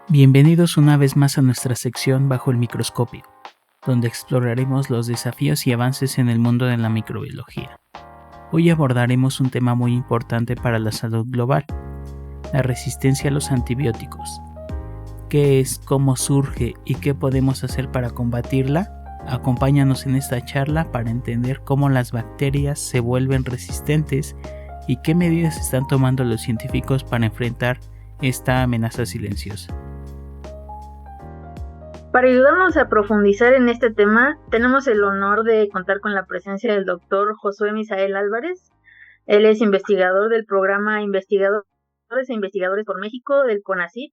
Bienvenidos una vez más a nuestra sección Bajo el microscopio, donde exploraremos los desafíos y avances en el mundo de la microbiología. Hoy abordaremos un tema muy importante para la salud global, la resistencia a los antibióticos. ¿Qué es, cómo surge y qué podemos hacer para combatirla? Acompáñanos en esta charla para entender cómo las bacterias se vuelven resistentes y qué medidas están tomando los científicos para enfrentar esta amenaza silenciosa. Para ayudarnos a profundizar en este tema, tenemos el honor de contar con la presencia del doctor Josué Misael Álvarez. Él es investigador del programa Investigadores e Investigadores por México del CONACYT.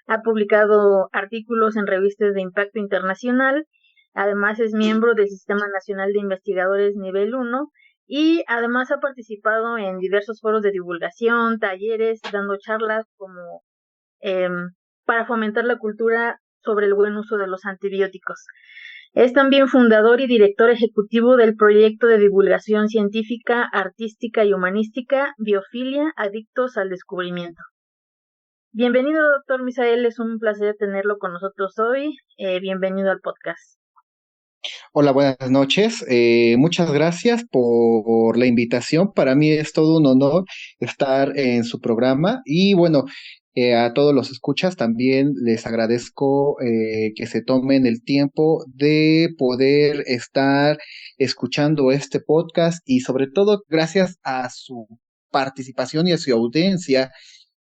Ha publicado artículos en revistas de impacto internacional. Además es miembro del Sistema Nacional de Investigadores Nivel 1 y además ha participado en diversos foros de divulgación, talleres, dando charlas como para fomentar la cultura sobre el buen uso de los antibióticos. Es también fundador y director ejecutivo del proyecto de divulgación científica, artística y humanística Biofilia, Adictos al Descubrimiento. Bienvenido, doctor Misael, es un placer tenerlo con nosotros hoy. Bienvenido al podcast. Hola, buenas noches. Muchas gracias por la invitación. Para mí es todo un honor estar en su programa y bueno, a todos los escuchas también les agradezco que se tomen el tiempo de poder estar escuchando este podcast y sobre todo gracias a su participación y a su audiencia,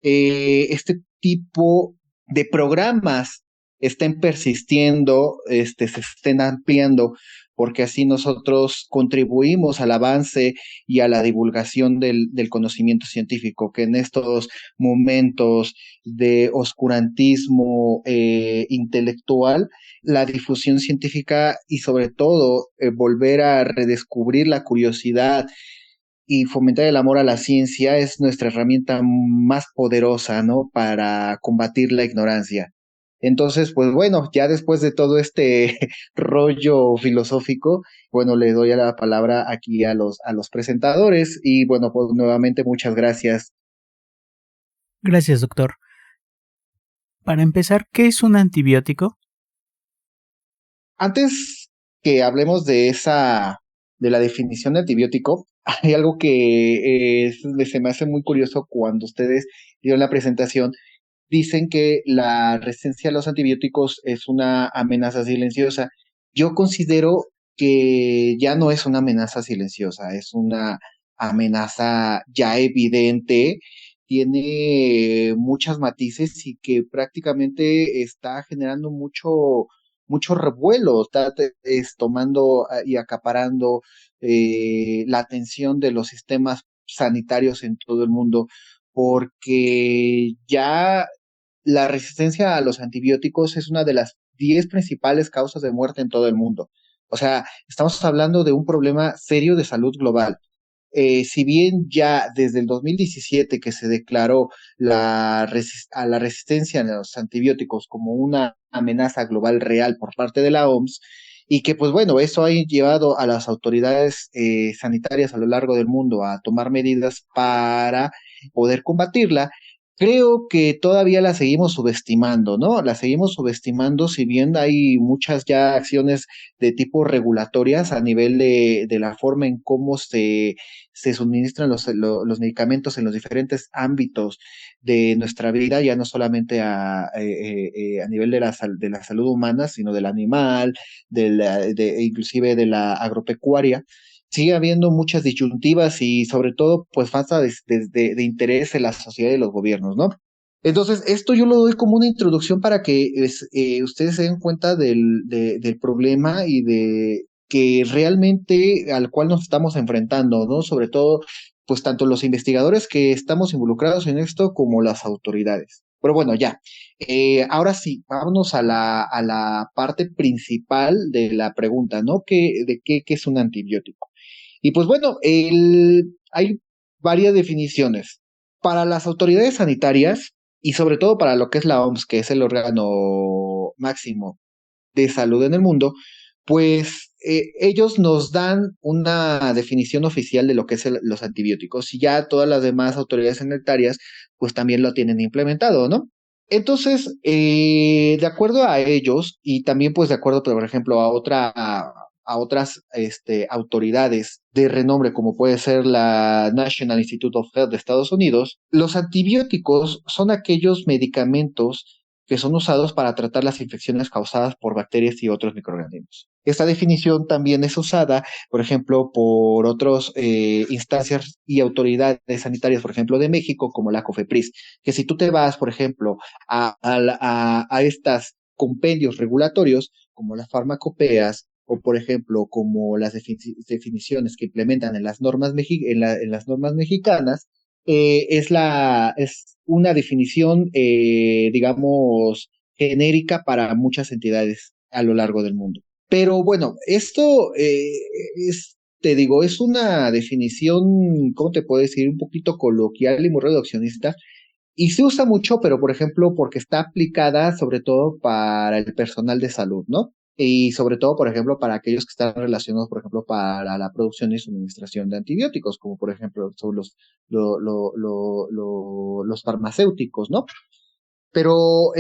este tipo de programas estén persistiendo, se estén ampliando, porque así nosotros contribuimos al avance y a la divulgación del conocimiento científico, que en estos momentos de oscurantismo intelectual, la difusión científica y sobre todo volver a redescubrir la curiosidad y fomentar el amor a la ciencia es nuestra herramienta más poderosa, ¿no? Para combatir la ignorancia. Entonces, pues bueno, ya después de todo este rollo filosófico, bueno, le doy la palabra aquí a los presentadores y bueno, pues nuevamente muchas gracias. Gracias, doctor. Para empezar, ¿qué es un antibiótico? Antes que hablemos de la definición de antibiótico, hay algo que se me hace muy curioso cuando ustedes dieron la presentación. Dicen que la resistencia a los antibióticos es una amenaza silenciosa. Yo considero que ya no es una amenaza silenciosa, es una amenaza ya evidente, tiene muchos matices y que prácticamente está generando mucho revuelo, está tomando y acaparando la atención de los sistemas sanitarios en todo el mundo, porque ya la resistencia a los antibióticos es una de las 10 principales causas de muerte en todo el mundo. O sea, estamos hablando de un problema serio de salud global. Si bien ya desde el 2017 que se declaró a la resistencia a los antibióticos como una amenaza global real por parte de la OMS, y que pues bueno, eso ha llevado a las autoridades sanitarias a lo largo del mundo a tomar medidas para poder combatirla, creo que todavía la seguimos subestimando, ¿no? La seguimos subestimando, si bien hay muchas ya acciones de tipo regulatorias a nivel de la forma en cómo se suministran los medicamentos en los diferentes ámbitos de nuestra vida, ya no solamente a nivel de la salud humana, sino del animal, inclusive de la agropecuaria. Sigue habiendo muchas disyuntivas y sobre todo pues falta de interés en la sociedad y los gobiernos, ¿no? Entonces, esto yo lo doy como una introducción para que ustedes se den cuenta del problema y de que realmente al cual nos estamos enfrentando, ¿no? Sobre todo, pues tanto los investigadores que estamos involucrados en esto como las autoridades. Pero bueno, ya. Ahora sí, vámonos a la parte principal de la pregunta, ¿no? ¿Qué es un antibiótico? Y pues bueno, hay varias definiciones. Para las autoridades sanitarias y sobre todo para lo que es la OMS, que es el órgano máximo de salud en el mundo, pues ellos nos dan una definición oficial de lo que es los antibióticos y ya todas las demás autoridades sanitarias pues también lo tienen implementado, ¿no? Entonces, de acuerdo a ellos y también pues de acuerdo, por ejemplo, a otras autoridades de renombre, como puede ser la National Institute of Health de Estados Unidos, los antibióticos son aquellos medicamentos que son usados para tratar las infecciones causadas por bacterias y otros microorganismos. Esta definición también es usada, por ejemplo, por otras instancias y autoridades sanitarias, por ejemplo, de México, como la COFEPRIS, que si tú te vas, por ejemplo, a estas compendios regulatorios, como las farmacopeas, o por ejemplo, como las definiciones que implementan en las normas, en las normas mexicanas, es una definición, digamos, genérica para muchas entidades a lo largo del mundo. Pero bueno, esto te digo, es una definición, ¿cómo te puedo decir? Un poquito coloquial y muy reduccionista, y se usa mucho, pero por ejemplo, porque está aplicada sobre todo para el personal de salud, ¿no? Y sobre todo, por ejemplo, para aquellos que están relacionados, por ejemplo, para la producción y suministración de antibióticos, como por ejemplo son los farmacéuticos, ¿no? Pero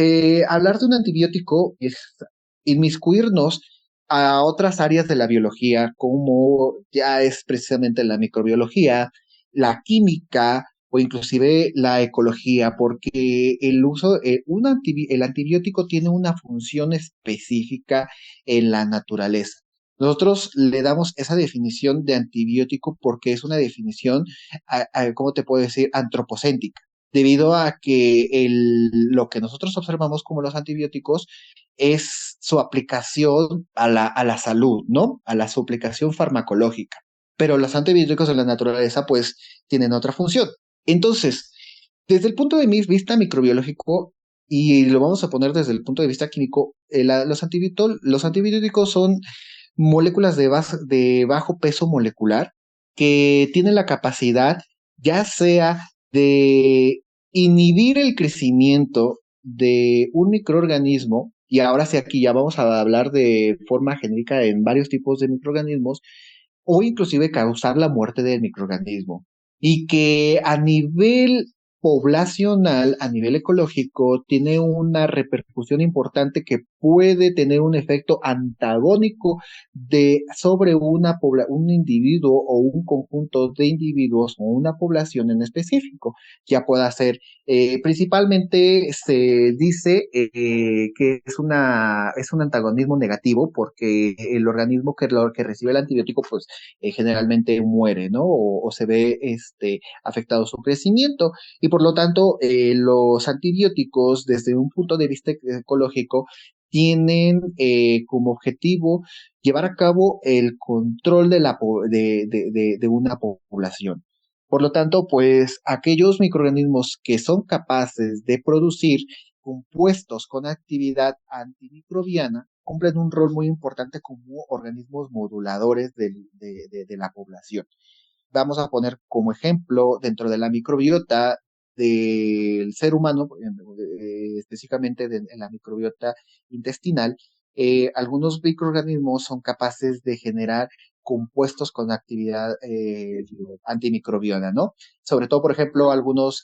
hablar de un antibiótico es inmiscuirnos a otras áreas de la biología, como ya es precisamente la microbiología, la química o inclusive la ecología, porque el uso, el antibiótico tiene una función específica en la naturaleza. Nosotros le damos esa definición de antibiótico porque es una definición, ¿cómo te puedo decir?, antropocéntrica, debido a que lo que nosotros observamos como los antibióticos es su aplicación a la salud, ¿no? Su aplicación farmacológica. Pero los antibióticos en la naturaleza, pues, tienen otra función. Entonces, desde el punto de vista microbiológico, y lo vamos a poner desde el punto de vista químico, los antibióticos son moléculas de bajo peso molecular que tienen la capacidad, ya sea de inhibir el crecimiento de un microorganismo, y ahora sí aquí ya vamos a hablar de forma genérica en varios tipos de microorganismos, o inclusive causar la muerte del microorganismo. Y que a nivel poblacional, a nivel ecológico, tiene una repercusión importante que puede tener un efecto antagónico sobre un individuo o un conjunto de individuos o una población en específico. Ya pueda ser, principalmente se dice que es un antagonismo negativo porque el organismo que recibe el antibiótico pues generalmente muere, ¿no? O se ve afectado su crecimiento. Y por lo tanto, los antibióticos, desde un punto de vista ecológico, tienen como objetivo llevar a cabo el control de una población. Por lo tanto, pues aquellos microorganismos que son capaces de producir compuestos con actividad antimicrobiana cumplen un rol muy importante como organismos moduladores de la población. Vamos a poner como ejemplo dentro de la microbiota del ser humano, específicamente en la microbiota intestinal, algunos microorganismos son capaces de generar compuestos con actividad antimicrobiana, ¿no? Sobre todo, por ejemplo, algunos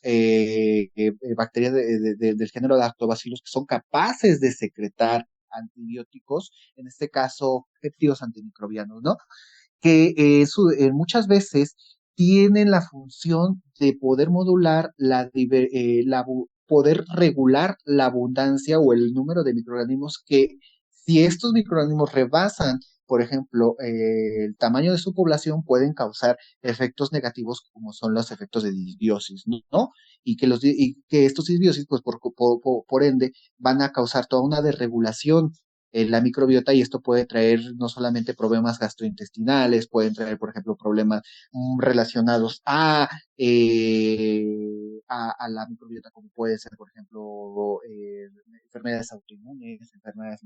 bacterias del género Lactobacillus que son capaces de secretar antibióticos, en este caso, péptidos antimicrobianos, ¿no? Que muchas veces tienen la función de poder modular poder regular la abundancia o el número de microorganismos que, si estos microorganismos rebasan, por ejemplo, el tamaño de su población, pueden causar efectos negativos como son los efectos de disbiosis, ¿no? Y que estos disbiosis, pues por ende, van a causar toda una desregulación en la microbiota, y esto puede traer no solamente problemas gastrointestinales, pueden traer, por ejemplo, problemas relacionados a la microbiota, como puede ser, por ejemplo, enfermedades autoinmunes, enfermedades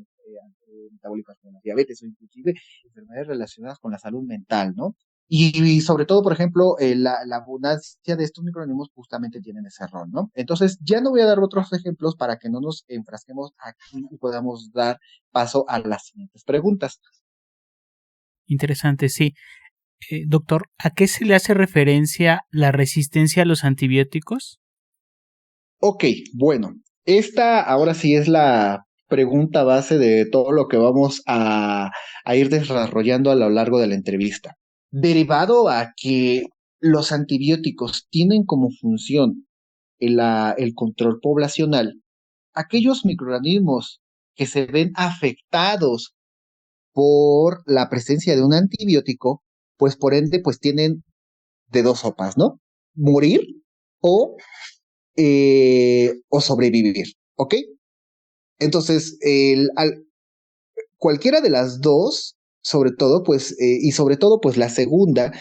metabólicas como la diabetes o inclusive enfermedades relacionadas con la salud mental, ¿no? Y sobre todo, por ejemplo, la abundancia de estos microorganismos justamente tienen ese rol, ¿no? Entonces, ya no voy a dar otros ejemplos para que no nos enfrasquemos aquí y podamos dar paso a las siguientes preguntas. Interesante, sí. Doctor, ¿a qué se le hace referencia la resistencia a los antibióticos? Ok, bueno, Esta ahora sí es la pregunta base de todo lo que vamos a ir desarrollando a lo largo de la entrevista. Derivado a que los antibióticos tienen como función el control poblacional, aquellos microorganismos que se ven afectados por la presencia de un antibiótico, pues por ende, pues tienen de dos sopas, ¿no? Morir o, o sobrevivir, ¿ok? Entonces, cualquiera de las dos, sobre todo, pues, y sobre todo, pues la segunda,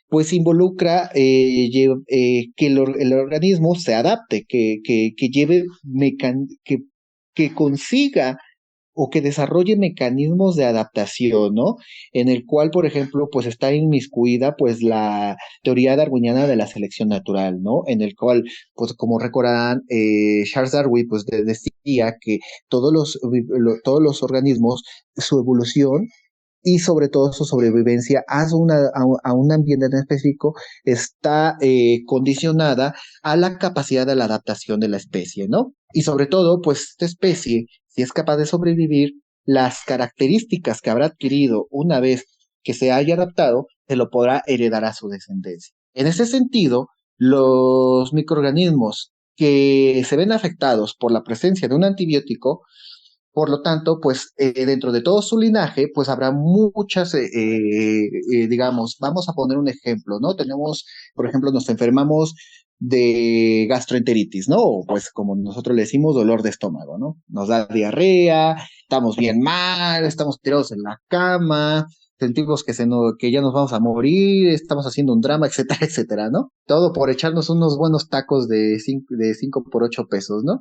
pues involucra que el organismo se adapte, que lleve, que consiga o que desarrolle mecanismos de adaptación, ¿no? En el cual, por ejemplo, pues está inmiscuida pues la teoría darwiniana de la selección natural, ¿no? En el cual, pues como recordarán, Charles Darwin pues decía que todos los organismos, su evolución y sobre todo su sobrevivencia a un ambiente en específico está condicionada a la capacidad de la adaptación de la especie, ¿no? Y sobre todo, pues esta especie, si es capaz de sobrevivir, las características que habrá adquirido una vez que se haya adaptado, se lo podrá heredar a su descendencia. En ese sentido, los microorganismos que se ven afectados por la presencia de un antibiótico, por lo tanto, pues dentro de todo su linaje, pues habrá muchas, digamos, vamos a poner un ejemplo, ¿no? Tenemos, por ejemplo, nos enfermamos de gastroenteritis, ¿no? O pues como nosotros le decimos, dolor de estómago, ¿no? Nos da diarrea, estamos bien mal, estamos tirados en la cama, sentimos que ya nos vamos a morir, estamos haciendo un drama, etcétera, etcétera, ¿no? Todo por echarnos unos buenos tacos de 5 por 8 pesos, ¿no?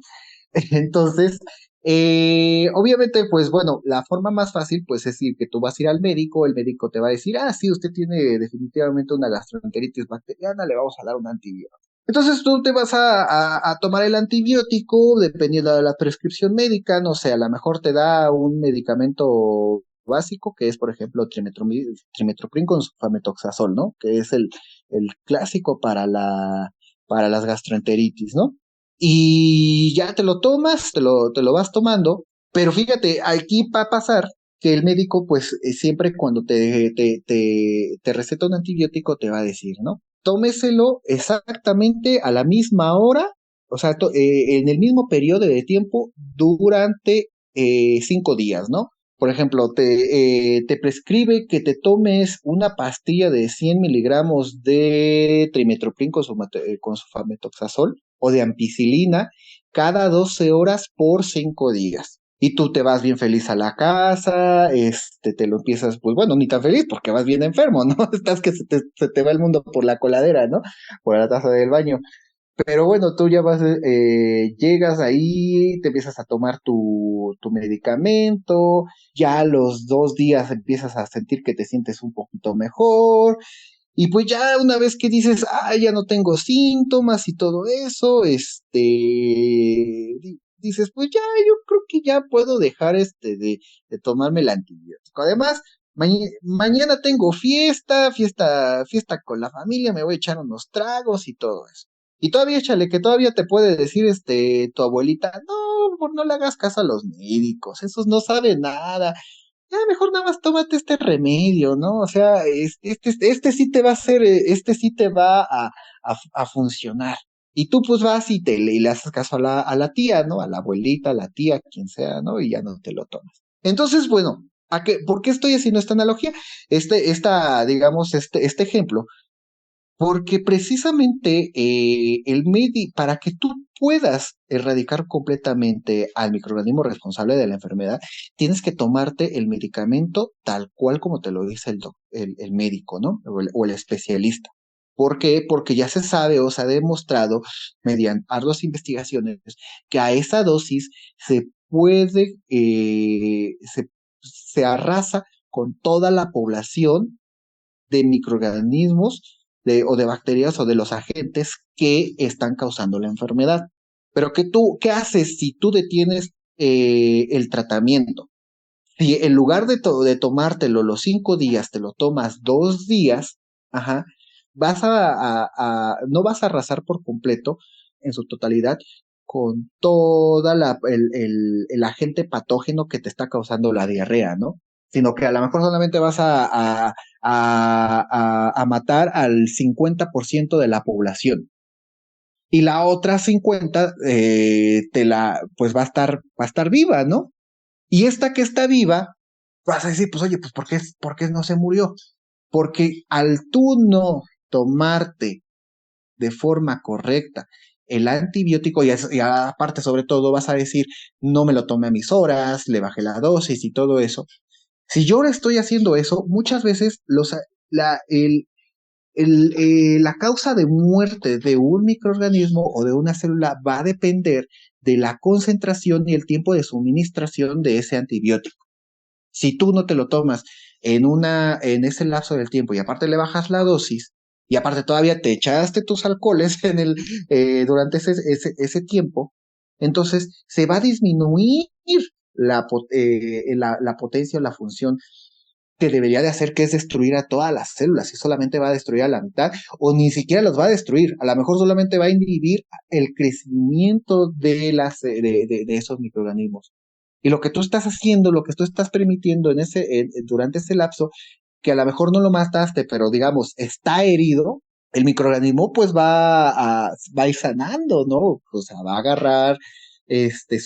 Entonces, obviamente, pues bueno, la forma más fácil, pues es decir que tú vas a ir al médico, el médico te va a decir, ah, sí, usted tiene definitivamente una gastroenteritis bacteriana, le vamos a dar un antibiótico. Entonces tú te vas a tomar el antibiótico, dependiendo de la prescripción médica, no sé, a lo mejor te da un medicamento básico, que es, por ejemplo, trimetoprim con sulfametoxazol, ¿no? Que es el clásico para las gastroenteritis, ¿no? Y ya te lo tomas, te lo vas tomando, pero fíjate, aquí va a pasar que el médico, pues siempre cuando te receta un antibiótico, te va a decir, ¿no? Tómeselo exactamente a la misma hora, o sea, en el mismo periodo de tiempo durante 5 días, ¿no? Por ejemplo, te prescribe que te tomes una pastilla de 100 miligramos de trimetoprim con sulfametoxazol o de ampicilina cada 12 horas por 5 días. Y tú te vas bien feliz a la casa, te lo empiezas, pues bueno, ni tan feliz porque vas bien enfermo, ¿no? Estás que se te va el mundo por la coladera, ¿no? Por la taza del baño. Pero bueno, tú ya vas, llegas ahí, te empiezas a tomar tu medicamento, ya a los 2 días empiezas a sentir que te sientes un poquito mejor, y pues ya una vez que dices, ah, ya no tengo síntomas y todo eso, dices, pues ya, yo creo que ya puedo dejar de tomarme el antibiótico. Además, mañana tengo fiesta con la familia, me voy a echar unos tragos y todo eso. Y todavía, échale, que todavía te puede decir, tu abuelita, no, no le hagas caso a los médicos, esos no saben nada, ya mejor nada más tómate este remedio, ¿no? O sea, este sí te va a hacer, este sí te va a funcionar. Y tú pues vas y le haces caso a la tía, ¿no? A la abuelita, a la tía, quien sea, ¿no? Y ya no te lo tomas. Entonces, bueno, ¿por qué estoy haciendo esta analogía? Digamos, este ejemplo porque precisamente para que tú puedas erradicar completamente al microorganismo responsable de la enfermedad, tienes que tomarte el medicamento tal cual como te lo dice el médico, ¿no? O el especialista. ¿Por qué? Porque ya se sabe o se ha demostrado mediante arduas investigaciones que a esa dosis se arrasa con toda la población de microorganismos o de bacterias o de los agentes que están causando la enfermedad. Pero ¿qué haces si tú detienes el tratamiento? Si en lugar de tomártelo los 5 días, te lo tomas 2 días, ajá, no vas a arrasar por completo en su totalidad, con toda el agente patógeno que te está causando la diarrea, ¿no? Sino que a lo mejor solamente vas a matar al 50% de la población. Y la otra 50 pues va a estar viva, ¿no? Y esta que está viva, vas a decir, pues oye, pues ¿por qué no se murió? Porque al tú no tomarte de forma correcta el antibiótico, y aparte sobre todo vas a decir, no me lo tomé a mis horas, le bajé la dosis y todo eso. Si yo ahora estoy haciendo eso, muchas veces la, el, la causa de muerte de un microorganismo o de una célula va a depender de la concentración y el tiempo de suministración de ese antibiótico. Si tú no te lo tomas en ese lapso del tiempo y aparte le bajas la dosis y aparte todavía te echaste tus alcoholes durante ese tiempo, entonces se va a disminuir la potencia o la función que debería de hacer, que es destruir a todas las células, y solamente va a destruir a la mitad, o ni siquiera las va a destruir, a lo mejor solamente va a inhibir el crecimiento de esos microorganismos. Y lo que tú estás haciendo, lo que tú estás permitiendo durante ese lapso, que a lo mejor no lo mataste, pero digamos, está herido, el microorganismo pues va a ir sanando, ¿no? O sea, va a agarrar,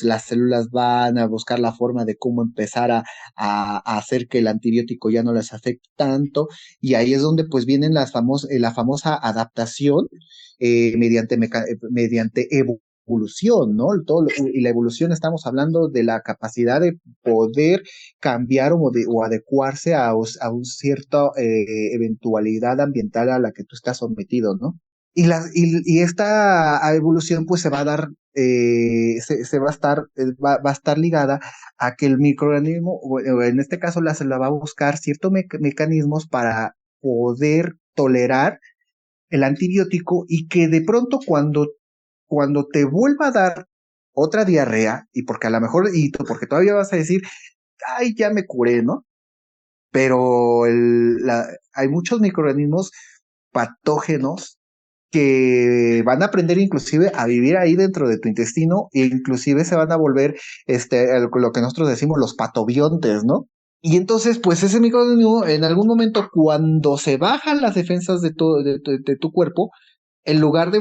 las células van a buscar la forma de cómo empezar a hacer que el antibiótico ya no les afecte tanto, y ahí es donde pues vienen la famosa adaptación mediante evolución, ¿no? Y la evolución, estamos hablando de la capacidad de poder cambiar o adecuarse a un cierta eventualidad ambiental a la que tú estás sometido, ¿no? Y esta evolución pues se va a dar, se va a estar ligada a que el microorganismo, o en este caso la célula va a buscar ciertos mecanismos para poder tolerar el antibiótico, y que de pronto cuando te vuelva a dar otra diarrea, y porque a lo mejor, porque todavía vas a decir, ay, ya me curé, ¿no? Pero hay muchos microorganismos patógenos que van a aprender inclusive a vivir ahí dentro de tu intestino, e inclusive se van a volver lo que nosotros decimos los patobiontes, ¿no? Y entonces, pues ese microorganismo, en algún momento, cuando se bajan las defensas de tu cuerpo, en lugar de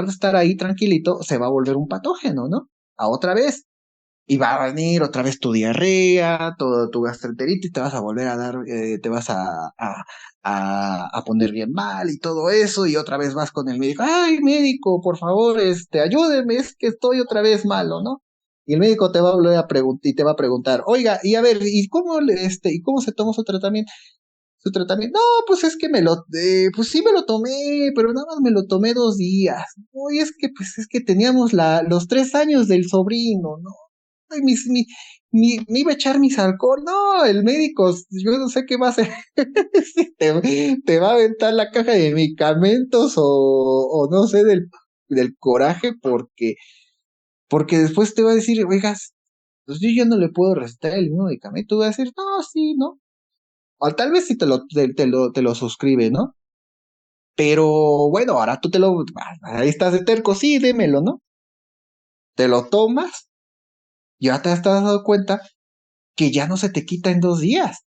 estar ahí tranquilito, se va a volver un patógeno, ¿no? A otra vez. Y va a venir otra vez tu diarrea, todo tu gastroenteritis, te vas a volver a dar, te vas a poner bien mal y todo eso, y otra vez vas con el médico, ay, médico, por favor, ayúdeme, es que estoy otra vez malo, ¿no? Y el médico te va a volver a preguntar, y te va a preguntar, oiga, y a ver, ¿y cómo se toma su tratamiento? No, pues es que pues sí me lo tomé, pero nada más me lo tomé 2 días. Uy, pues es que teníamos los 3 años del sobrino, ¿no? Ay, me iba a echar mis alcohol. No, el médico, yo no sé qué va a hacer. Si te va a aventar la caja de medicamentos, o no sé, del coraje, porque después te va a decir, oigas, pues yo ya no le puedo recetar el mismo medicamento. Voy a decir, no, sí, ¿no? O tal vez si te lo suscribe, ¿no? Pero bueno, ahora ahí estás de terco, sí, démelo, ¿no? Te lo tomas, ya te has dado cuenta que ya no se te quita en 2 días,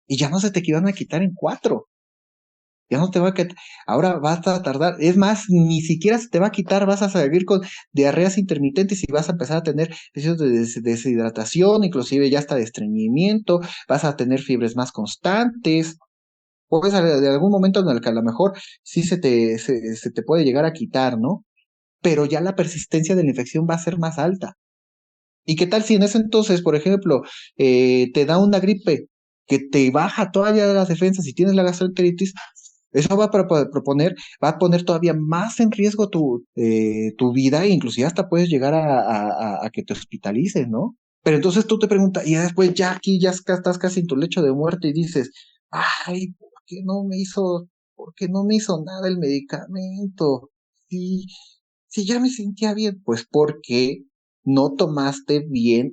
y ya no se te van a quitar en 4. Ya no te va a quitar, ahora vas a tardar, es más, ni siquiera se te va a quitar, vas a seguir con diarreas intermitentes y vas a empezar a tener episodios de deshidratación, inclusive ya hasta de estreñimiento, vas a tener fiebres más constantes. Puedes de algún momento en el que a lo mejor sí se te puede llegar a quitar, ¿no? Pero ya la persistencia de la infección va a ser más alta. ¿Y qué tal si en ese entonces, por ejemplo, te da una gripe que te baja todavía las defensas y tienes la gastroenteritis? Eso va a poner todavía más en riesgo tu vida, e inclusive hasta puedes llegar a que te hospitalicen, ¿no? Pero entonces tú te preguntas, y después ya aquí ya estás casi en tu lecho de muerte y dices, ay, ¿por qué no me hizo nada el medicamento? Si ya me sentía bien, pues porque no tomaste bien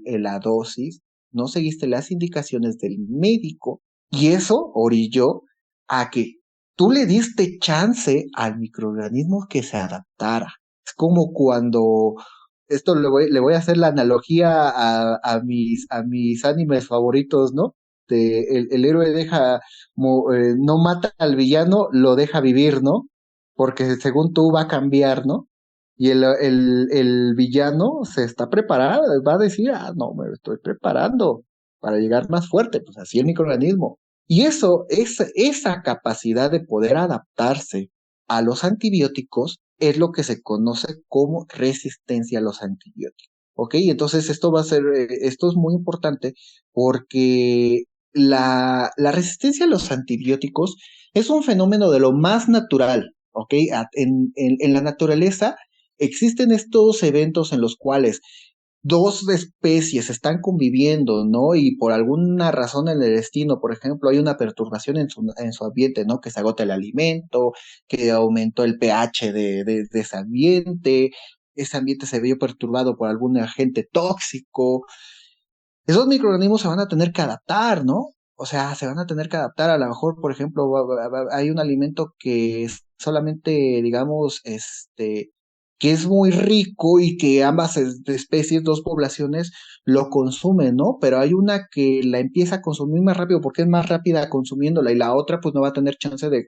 la dosis, no seguiste las indicaciones del médico, y eso orilló a que tú le diste chance al microorganismo que se adaptara. como cuando, esto le voy a hacer la analogía a mis animes favoritos, ¿no? El héroe no mata al villano, lo deja vivir, ¿no? Porque según tú va a cambiar, ¿no? Y el villano se está preparado, va a decir, no, me estoy preparando para llegar más fuerte, pues así el microorganismo. Y esa capacidad de poder adaptarse a los antibióticos es lo que se conoce como resistencia a los antibióticos. ¿Ok? Entonces esto es muy importante porque la resistencia a los antibióticos es un fenómeno de lo más natural. ¿Ok? En la naturaleza existen estos eventos en los cuales dos especies están conviviendo, ¿no? Y por alguna razón en el destino, por ejemplo, hay una perturbación en su ambiente, ¿no? Que se agota el alimento, que aumentó el pH de ese ambiente se vio perturbado por algún agente tóxico. Esos microorganismos se van a tener que adaptar, ¿no? O sea, se van a tener que adaptar. A lo mejor, por ejemplo, hay un alimento que es solamente, digamos, que es muy rico y que ambas especies, dos poblaciones, lo consumen, ¿no? Pero hay una que la empieza a consumir más rápido porque es más rápida consumiéndola y la otra pues no va a tener chance de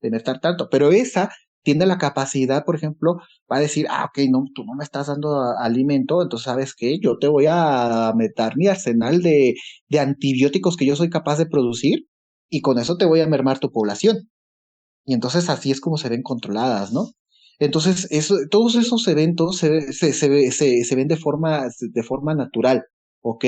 no estar tanto. Pero esa tiene la capacidad, por ejemplo, va a decir, ok, no, tú no me estás dando alimento, entonces, ¿sabes qué? Yo te voy a meter mi arsenal de antibióticos que yo soy capaz de producir y con eso te voy a mermar tu población. Y entonces así es como se ven controladas, ¿no? Entonces, todos esos eventos se ven de forma natural, ¿ok?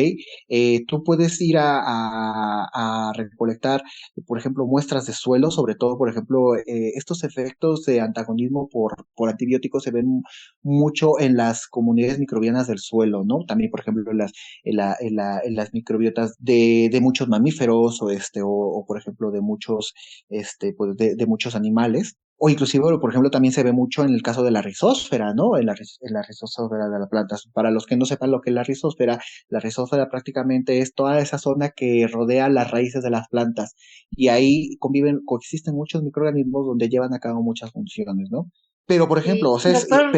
Tú puedes ir a recolectar, por ejemplo, muestras de suelo, sobre todo, por ejemplo, estos efectos de antagonismo por antibióticos se ven mucho en las comunidades microbianas del suelo, ¿no? También, por ejemplo, en las microbiotas de muchos mamíferos o, por ejemplo, pues de muchos animales. O inclusive, por ejemplo, también se ve mucho en el caso de la rizósfera, ¿no? En la rizósfera de las plantas. Para los que no sepan lo que es la rizósfera prácticamente es toda esa zona que rodea las raíces de las plantas. Y ahí coexisten muchos microorganismos donde llevan a cabo muchas funciones, ¿no? Pero, por ejemplo, Y o sea, doctor,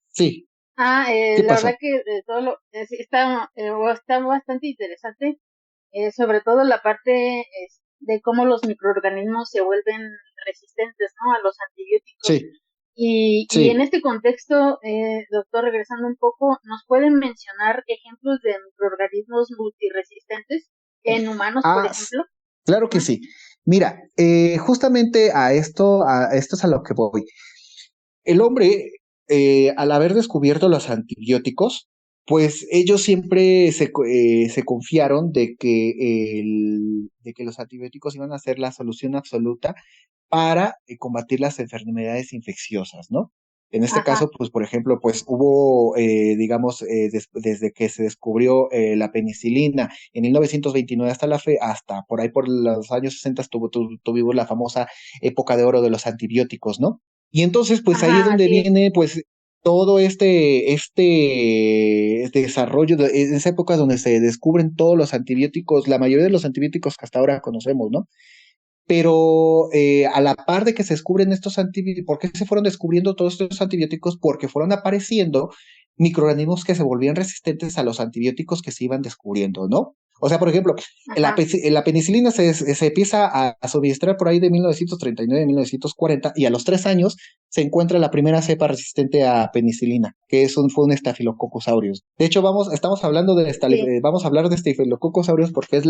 sí, ¿qué la verdad pasó? que todo sí está bastante interesante, sobre todo la parte de cómo los microorganismos se vuelven resistentes, ¿no? A los antibióticos. Sí, Y en sí. este contexto, doctor, regresando un poco, ¿nos pueden mencionar ejemplos de microorganismos multiresistentes en humanos, por Ah, ejemplo? claro que Ajá, sí. Mira, justamente a esto es a lo que voy. El hombre, al haber descubierto los antibióticos, pues ellos siempre se confiaron de que los antibióticos iban a ser la solución absoluta para combatir las enfermedades infecciosas, ¿no? En este ajá, caso, pues, por ejemplo, pues hubo, digamos, desde que se descubrió la penicilina en 1929 hasta por ahí por los años 60 tuvimos la famosa época de oro de los antibióticos, ¿no? Y entonces, pues ahí es ajá, donde así es. viene, pues, todo este desarrollo, en esa época donde se descubren todos los antibióticos, la mayoría de los antibióticos que hasta ahora conocemos, ¿no? Pero a la par de que se descubren estos antibióticos, ¿por qué se fueron descubriendo todos estos antibióticos? Porque fueron apareciendo microorganismos que se volvían resistentes a los antibióticos que se iban descubriendo, ¿no? O sea, por ejemplo, Ajá. la penicilina se empieza a suministrar por ahí de 1939 a 1940 y a los 3 años se encuentra la primera cepa resistente a penicilina, que fue un Staphylococcus aureus. De hecho, Sí, vamos a hablar de Staphylococcus aureus porque es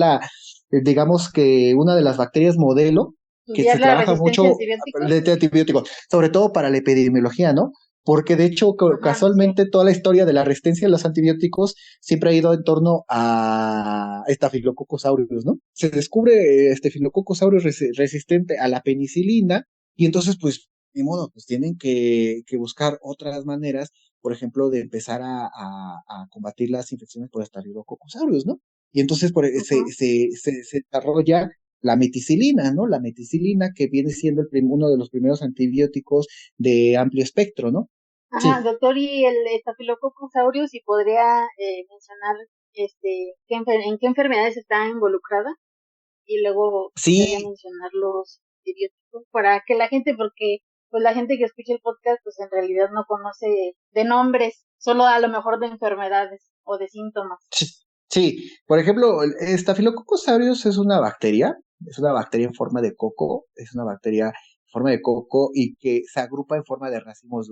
digamos que una de las bacterias modelo que estudiar se la trabaja resistencia a mucho antibióticos. de antibióticos, sobre todo para la epidemiología, ¿no? Porque de hecho, Ajá, sí. casualmente, toda la historia de la resistencia a los antibióticos siempre ha ido en torno a Staphylococcus aureus, ¿no? Se descubre Staphylococcus aureus resistente a la penicilina y entonces, pues, ni modo, pues tienen que buscar otras maneras, por ejemplo, de empezar a combatir las infecciones por Staphylococcus aureus, ¿no? Y entonces Ajá. se desarrolla la meticilina, ¿no? La meticilina que viene siendo uno de los primeros antibióticos de amplio espectro, ¿no? Ajá, Sí, doctor, y el Staphylococcus aureus, si podría mencionar en qué enfermedades está involucrada y luego podría sí, mencionar los antibióticos para que la gente, porque pues la gente que escucha el podcast, pues en realidad no conoce de nombres, solo a lo mejor de enfermedades o de síntomas. Sí, sí. Por ejemplo, el Staphylococcus aureus es una bacteria en forma de coco, es una bacteria en forma de coco y que se agrupa en forma de racimos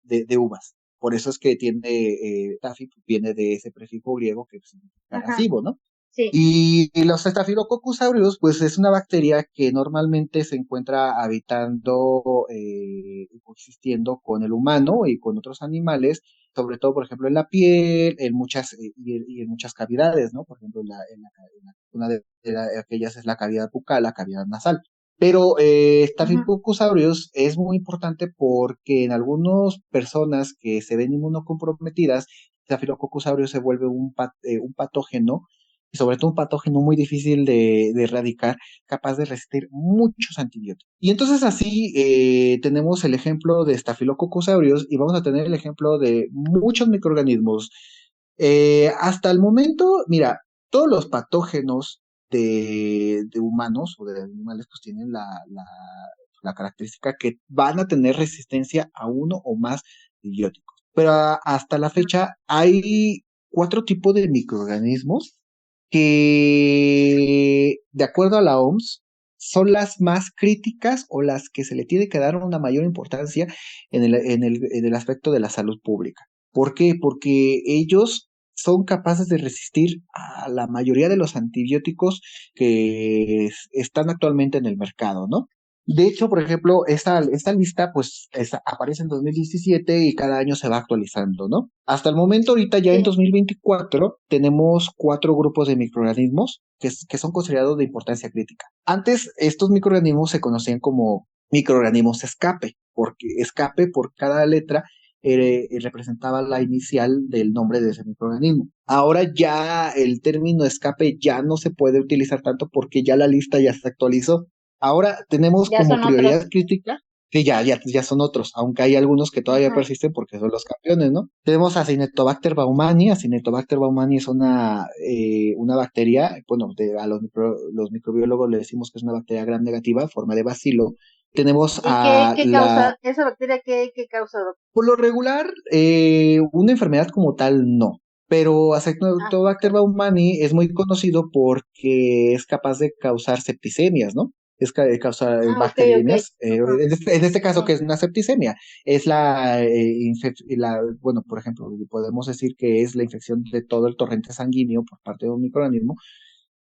de uvas. Por eso es que tiene, Staphy viene de ese prefijo griego que significa Ajá, racimo, ¿no? sí. Y los Staphylococcus aureus, pues es una bacteria que normalmente se encuentra habitando, coexistiendo con el humano y con otros animales, sobre todo, por ejemplo, en la piel, en muchas, y en muchas cavidades, ¿no? Por ejemplo, una de aquellas es la cavidad bucal, la cavidad nasal. Pero Ujú. Staphylococcus aureus es muy importante porque en algunas personas que se ven inmunocomprometidas, Staphylococcus aureus se vuelve un patógeno y sobre todo un patógeno muy difícil de erradicar, capaz de resistir muchos antibióticos. Y entonces así tenemos el ejemplo de Staphylococcus aureus y vamos a tener el ejemplo de muchos microorganismos. Hasta el momento, mira, todos los patógenos de humanos o de animales pues tienen la característica que van a tener resistencia a uno o más antibióticos. Pero hasta la fecha hay 4 tipos de microorganismos que, de acuerdo a la OMS, son las más críticas o las que se le tiene que dar una mayor importancia en el aspecto de la salud pública. ¿Por qué? Porque ellos son capaces de resistir a la mayoría de los antibióticos que están actualmente en el mercado, ¿no? De hecho, por ejemplo, esta lista pues aparece en 2017 y cada año se va actualizando, ¿no? Hasta el momento, ahorita ya en Sí. 2024, tenemos 4 grupos de microorganismos que son considerados de importancia crítica. Antes, estos microorganismos se conocían como microorganismos escape por cada letra representaba la inicial del nombre de ese microorganismo. Ahora ya el término escape ya no se puede utilizar tanto porque ya la lista ya se actualizó. Ahora tenemos Ya como son otros. prioridad crítica, que ya son otros, aunque hay algunos que todavía Ajá. persisten porque son los campeones, ¿no? Tenemos a Acinetobacter baumani. Acinetobacter baumani es una bacteria, bueno, los microbiólogos le decimos que es una bacteria gram negativa, forma de bacilo. Tenemos ¿Y qué, a qué causa, esa bacteria qué causa, doctor? por lo regular, una enfermedad como tal no. Pero Ah, ok. Acinetobacter baumani es muy conocido porque es capaz de causar septicemias, ¿no? De causar Ah, ok, ok. bacteriemias. Ajá. En este caso, Sí. que es una septicemia, es bueno, por ejemplo, podemos decir que es la infección de todo el torrente sanguíneo por parte de un microorganismo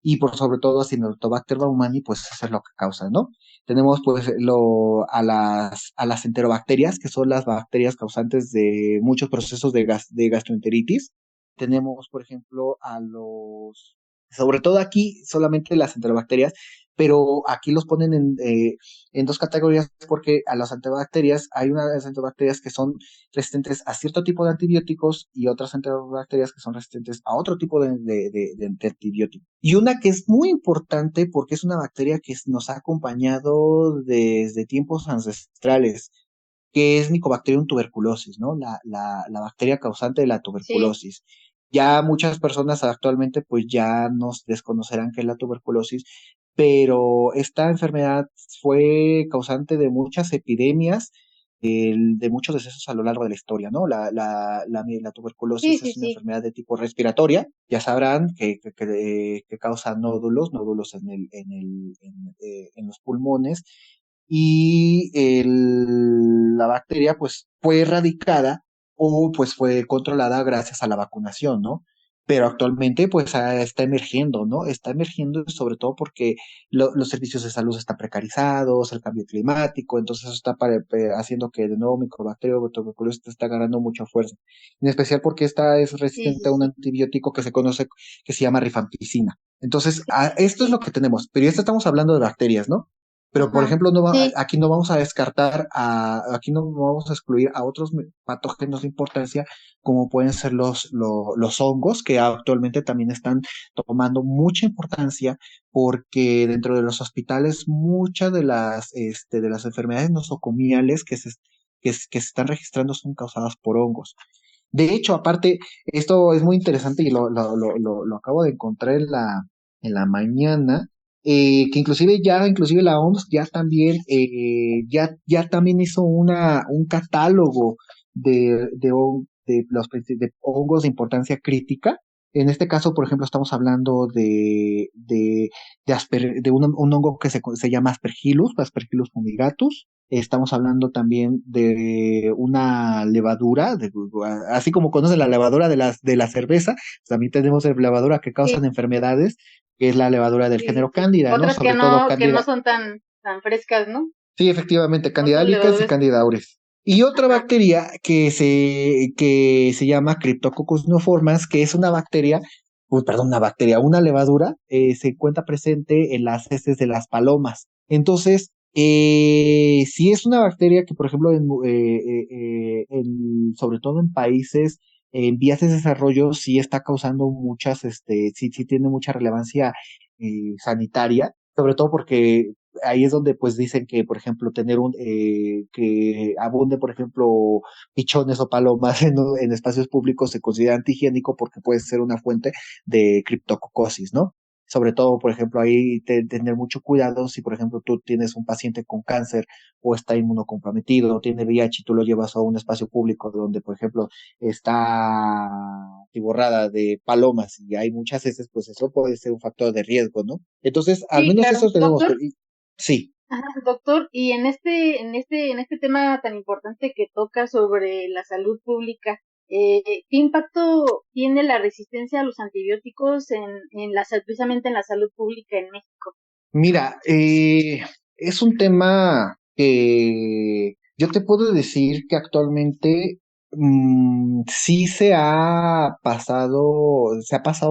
y por sobre todo Acinetobacter baumani, pues eso es lo que causa, ¿no? Tenemos pues a las enterobacterias, que son las bacterias causantes de muchos procesos de gastroenteritis. Tenemos, por ejemplo, sobre todo aquí, solamente las enterobacterias, pero aquí los ponen en 2 categorías porque a las enterobacterias hay unas enterobacterias que son resistentes a cierto tipo de antibióticos y otras enterobacterias que son resistentes a otro tipo de antibiótico. Y una que es muy importante porque es una bacteria que nos ha acompañado desde tiempos ancestrales, que es Mycobacterium tuberculosis, ¿no? La bacteria causante de la Sí. tuberculosis. Ya muchas personas actualmente pues ya nos desconocerán qué es la tuberculosis, pero esta enfermedad fue causante de muchas epidemias, de muchos decesos a lo largo de la historia, ¿no? La Sí, tuberculosis sí, es una sí. enfermedad de tipo respiratoria, ya sabrán que causa nódulos en los pulmones, y la bacteria pues fue erradicada o pues fue controlada gracias a la vacunación, ¿no? Pero actualmente pues está emergiendo, ¿no? Está emergiendo sobre todo porque los servicios de salud están precarizados, el cambio climático, entonces eso está haciendo que de nuevo microbacteria o tuberculosis está ganando mucha fuerza. En especial porque esta es Sí, sí, resistente a un sí. antibiótico que se conoce, que se llama rifampicina. Entonces, esto es lo Sí. que tenemos, pero ya estamos hablando de bacterias, ¿no? Pero, por Ajá. ejemplo, Sí. aquí no vamos a descartar, aquí no vamos a excluir a otros patógenos de importancia, como pueden ser los hongos, que actualmente también están tomando mucha importancia, porque dentro de los hospitales muchas de las enfermedades nosocomiales que se están registrando son causadas por hongos. De hecho, aparte, esto es muy interesante y lo acabo de encontrar en la mañana. que inclusive la OMS ya también, ya también hizo un catálogo de hongos de importancia crítica. En este caso, por ejemplo, estamos hablando de un hongo que se llama Aspergillus fumigatus. Estamos hablando también de una levadura, así como conoce la levadura de la cerveza, también tenemos levadura que causan Sí, enfermedades, que es la levadura del sí, género sí. Cándida, ¿no? Otras Sobre todo que no Cándida. son tan frescas, ¿no? Sí, efectivamente, Candida Otras albicans y levaduras. Candida auris. Y otra Ajá. bacteria que se llama Cryptococcus neoformans, que es una bacteria, una levadura, se encuentra presente en las heces de las palomas. Entonces, si es una bacteria que, por ejemplo, sobre todo en países en vías de desarrollo, sí está causando sí tiene mucha relevancia sanitaria, sobre todo porque ahí es donde pues dicen que, por ejemplo, que abunde, por ejemplo, pichones o palomas en espacios públicos se considera antihigiénico porque puede ser una fuente de criptococosis, ¿no? Sobre todo, por ejemplo, ahí tener mucho cuidado si, por ejemplo, tú tienes un paciente con cáncer o está inmunocomprometido o tiene VIH y tú lo llevas a un espacio público donde, por ejemplo, está atiborrada de palomas y hay muchas veces, pues eso puede ser un factor de riesgo, ¿no? Entonces, al Sí, menos claro. eso tenemos. Doctor, Sí. ajá, doctor, y en este tema tan importante que toca sobre la salud pública, ¿qué impacto tiene la resistencia a los antibióticos precisamente en la salud pública en México? Mira, es un tema que yo te puedo decir que actualmente sí se ha pasado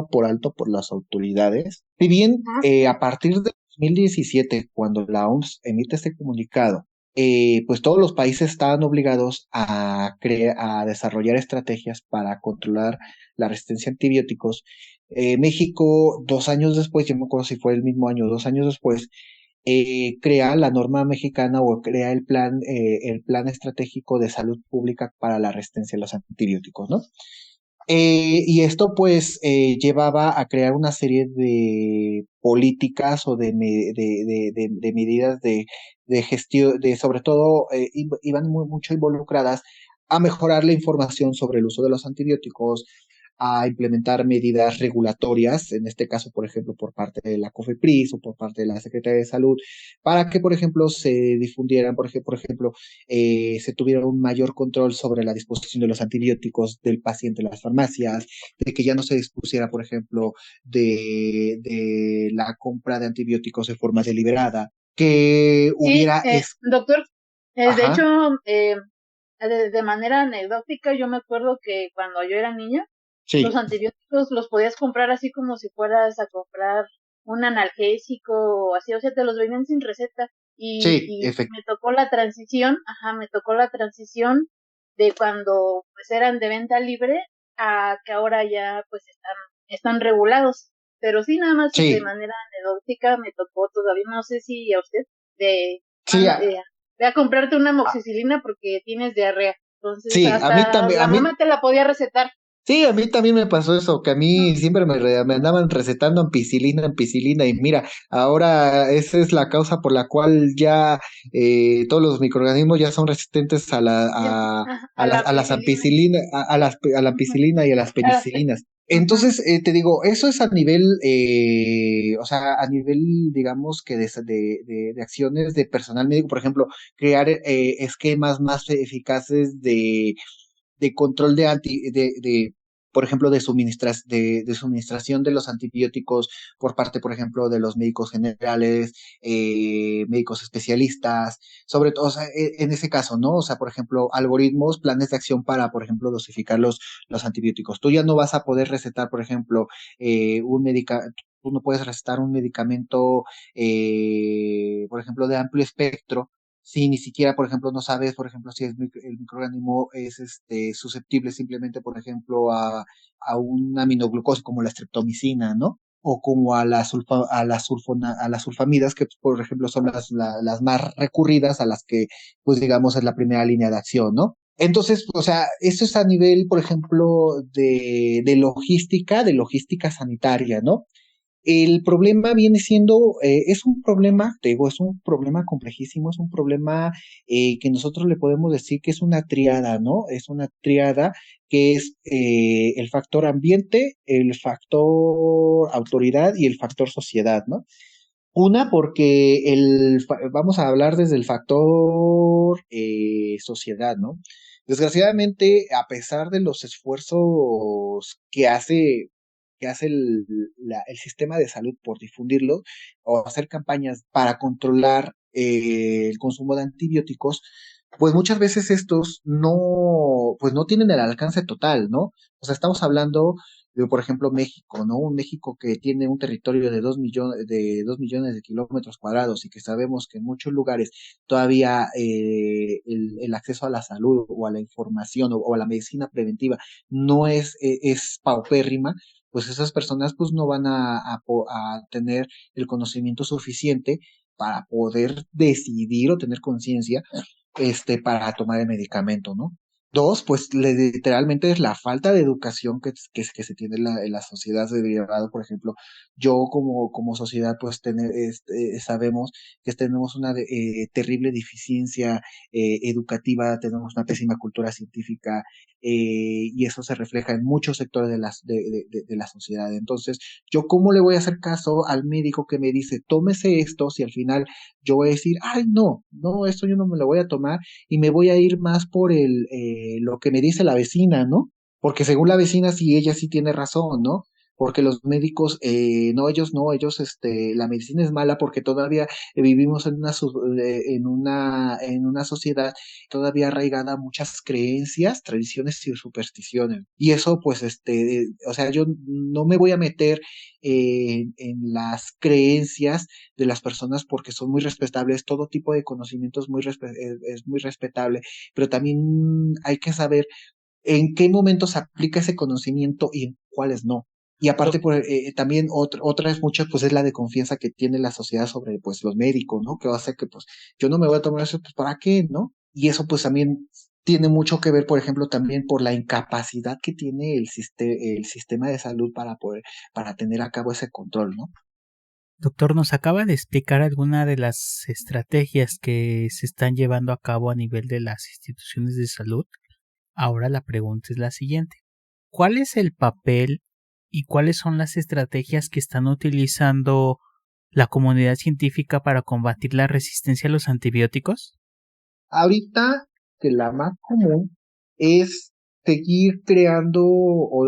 por alto por las autoridades. Si bien Ajá, sí, a partir de 2017, cuando la OMS emite este comunicado, pues todos los países estaban obligados a desarrollar estrategias para controlar la resistencia a antibióticos. México, 2 años después, yo me acuerdo si fue el mismo año, 2 años después, crea la norma mexicana o crea el plan estratégico de salud pública para la resistencia a los antibióticos, ¿no? Y esto pues llevaba a crear una serie de políticas o de medidas de gestión, sobre todo iban mucho involucradas a mejorar la información sobre el uso de los antibióticos, a implementar medidas regulatorias, en este caso, por ejemplo, por parte de la COFEPRIS o por parte de la Secretaría de Salud, para que, por ejemplo, se difundieran, por ejemplo, se tuviera un mayor control sobre la disposición de los antibióticos del paciente en las farmacias, de que ya no se dispusiera, por ejemplo, de la compra de antibióticos de forma deliberada, que sí, hubiera doctor, de hecho, ajá, de manera anecdótica, yo me acuerdo que cuando yo era niña, los sí, antibióticos los podías comprar así como si fueras a comprar un analgésico o así, o sea, te los vendían sin receta. Y, sí, y me tocó la transición, ajá, me tocó la transición de cuando pues eran de venta libre a que ahora ya pues están regulados. Pero sí, nada más de sí, manera anecdótica me tocó todavía, no sé si a usted, de, sí, ve a comprarte una amoxicilina porque tienes diarrea. Entonces, sí, a mí hasta también, la mamá te la podía recetar. sí, a mí también me pasó eso, que a Ujú. mí siempre me andaban recetando ampicilina, y mira, ahora esa es la causa por la cual ya todos los microorganismos ya son resistentes a la, Ya, a, ajá, a a las, la a las ampicilina. ampicilina, a la Ujú. ampicilina y a las A las penicilinas. ujú. Entonces, te digo, eso es a nivel, o sea, a nivel, digamos, que de acciones de personal médico, por ejemplo, crear esquemas más eficaces de control por ejemplo, de suministración de los antibióticos por parte, por ejemplo, de los médicos generales, médicos especialistas, sobre todo, o sea, en ese caso, ¿no? O sea, por ejemplo, algoritmos, planes de acción para, por ejemplo, dosificar los antibióticos. Tú ya no vas a poder recetar, por ejemplo, tú no puedes recetar un medicamento, por ejemplo, de amplio espectro si ni siquiera, por ejemplo, no sabes, por ejemplo, si el microorganismo es susceptible simplemente, por ejemplo, a un aminoglucosa como la streptomicina, ¿no? O como a las sulfamidas, que por ejemplo son las más recurridas, a las que, pues digamos, es la primera línea de acción, ¿no? Entonces, o sea, eso es a nivel, por ejemplo, de logística sanitaria, ¿no? El problema viene siendo, es un problema, te digo, es un problema complejísimo, es un problema que nosotros le podemos decir que es una triada, ¿no? Es una triada que es el factor ambiente, el factor autoridad y el factor sociedad, ¿no? Una, porque vamos a hablar desde el factor sociedad, ¿no? Desgraciadamente, a pesar de los esfuerzos que hace el sistema de salud por difundirlo o hacer campañas para controlar el consumo de antibióticos, pues muchas veces estos no, pues no tienen el alcance total, ¿no? O sea, estamos hablando por ejemplo, México, ¿no? Un México que tiene un territorio de 2 millones de kilómetros cuadrados y que sabemos que en muchos lugares todavía el acceso a la salud o a la información o a la medicina preventiva no es paupérrima, pues esas personas pues no van a tener el conocimiento suficiente para poder decidir o tener conciencia para tomar el medicamento, ¿no? Dos, pues literalmente es la falta de educación que se tiene en la sociedad derivado, por ejemplo, yo como sociedad, pues sabemos que tenemos una terrible deficiencia educativa, tenemos una pésima cultura científica, y eso se refleja en muchos sectores de la sociedad. Entonces, ¿yo cómo le voy a hacer caso al médico que me dice, tómese esto, si al final yo voy a decir, ay, no, no, esto yo no me lo voy a tomar y me voy a ir más por lo que me dice la vecina, ¿no? Porque según la vecina, sí, ella sí tiene razón, ¿no? Porque los médicos, no, ellos, la medicina es mala porque todavía vivimos en una sociedad todavía arraigada a muchas creencias, tradiciones y supersticiones. Y eso, pues, o sea, yo no me voy a meter en las creencias de las personas porque son muy respetables, todo tipo de conocimiento es muy respetable, pero también hay que saber en qué momentos se aplica ese conocimiento y en cuáles no. Y aparte, también otra es mucho, pues es la de confianza que tiene la sociedad sobre, pues, los médicos, ¿no? Que va a hacer que, pues, yo no me voy a tomar eso, pues, ¿para qué, no? Y eso, pues, también tiene mucho que ver, por ejemplo, también por la incapacidad que tiene el sistema de salud para tener a cabo ese control, ¿no? Doctor, nos acaba de explicar alguna de las estrategias que se están llevando a cabo a nivel de las instituciones de salud. Ahora la pregunta es la siguiente. ¿Cuál es el papel y cuáles son las estrategias que están utilizando la comunidad científica para combatir la resistencia a los antibióticos? Ahorita, que la más común es seguir creando o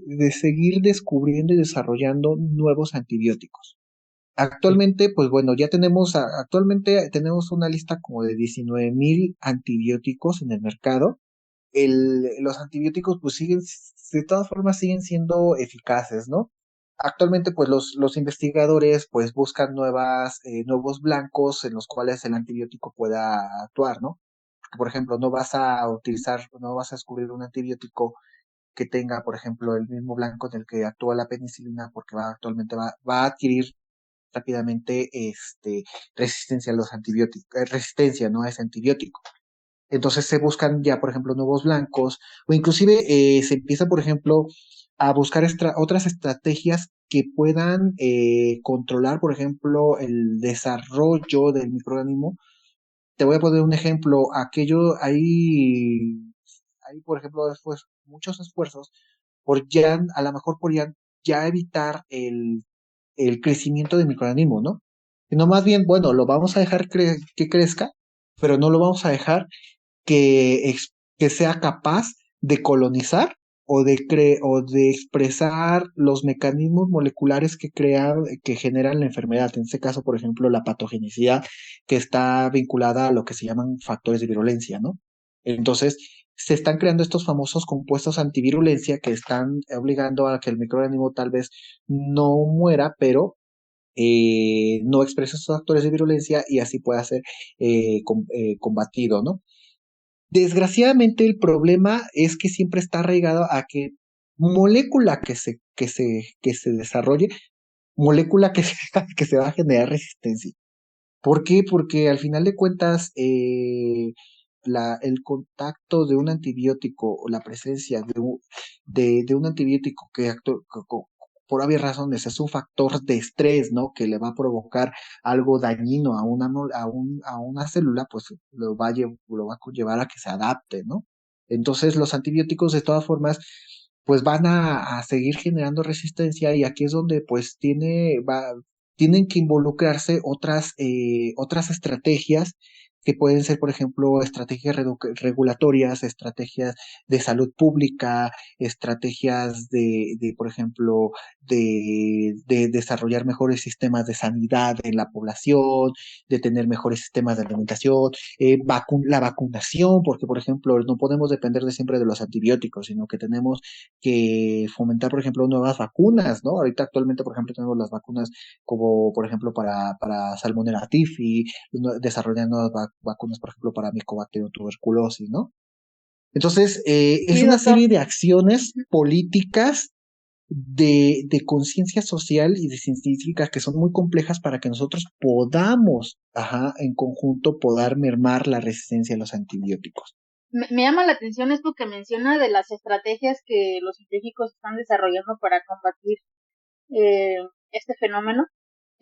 de seguir descubriendo y desarrollando nuevos antibióticos. Actualmente, pues bueno, actualmente tenemos una lista como de 19,000 antibióticos en el mercado. Los antibióticos pues de todas formas siguen siendo eficaces, ¿no? Actualmente pues los investigadores pues buscan nuevos blancos en los cuales el antibiótico pueda actuar, ¿no? Por ejemplo, no vas a descubrir un antibiótico que tenga, por ejemplo, el mismo blanco en el que actúa la penicilina porque actualmente va a adquirir rápidamente resistencia a los antibióticos, resistencia, ¿no? A ese antibiótico. Entonces se buscan ya, por ejemplo, nuevos blancos o inclusive se empieza, por ejemplo, a buscar otras estrategias que puedan controlar, por ejemplo, el desarrollo del microorganismo. Te voy a poner un ejemplo. Hay, por ejemplo, después muchos esfuerzos a lo mejor por ya evitar el crecimiento del microorganismo, ¿no? Sino más bien, bueno, lo vamos a dejar que crezca, pero no lo vamos a dejar que sea capaz de colonizar o de expresar los mecanismos moleculares que generan la enfermedad. En este caso, por ejemplo, la patogenicidad que está vinculada a lo que se llaman factores de virulencia, ¿no? Entonces, se están creando estos famosos compuestos antivirulencia que están obligando a que el microorganismo tal vez no muera, pero no expresa esos factores de virulencia y así pueda ser combatido, ¿no? Desgraciadamente el problema es que siempre está arraigado a que molécula que se desarrolle, molécula que se va a generar resistencia. ¿Por qué? Porque al final de cuentas, el contacto de un antibiótico o la presencia de un antibiótico por obvias razones, es un factor de estrés, ¿no? Que le va a provocar algo dañino a una célula, pues lo va a conllevar a que se adapte, ¿no? Entonces, los antibióticos, de todas formas, pues van a seguir generando resistencia y aquí es donde, pues, tienen que involucrarse otras estrategias que pueden ser, por ejemplo, estrategias regulatorias, estrategias de salud pública, estrategias por ejemplo, de desarrollar mejores sistemas de sanidad en la población, de tener mejores sistemas de alimentación, la vacunación, porque, por ejemplo, no podemos depender de siempre de los antibióticos, sino que tenemos que fomentar, por ejemplo, nuevas vacunas, ¿no? Ahorita actualmente, por ejemplo, tenemos las vacunas como, por ejemplo, para Salmonella Typhi, desarrollando vacunas, por ejemplo, para Mycobacterium tuberculosis, ¿no? Entonces, es Sí, una doctor. serie de acciones políticas de conciencia social y de científicas que son muy complejas para que nosotros podamos, en conjunto, poder mermar la resistencia a los antibióticos. Me llama la atención esto que menciona de las estrategias que los científicos están desarrollando para combatir eh, este fenómeno.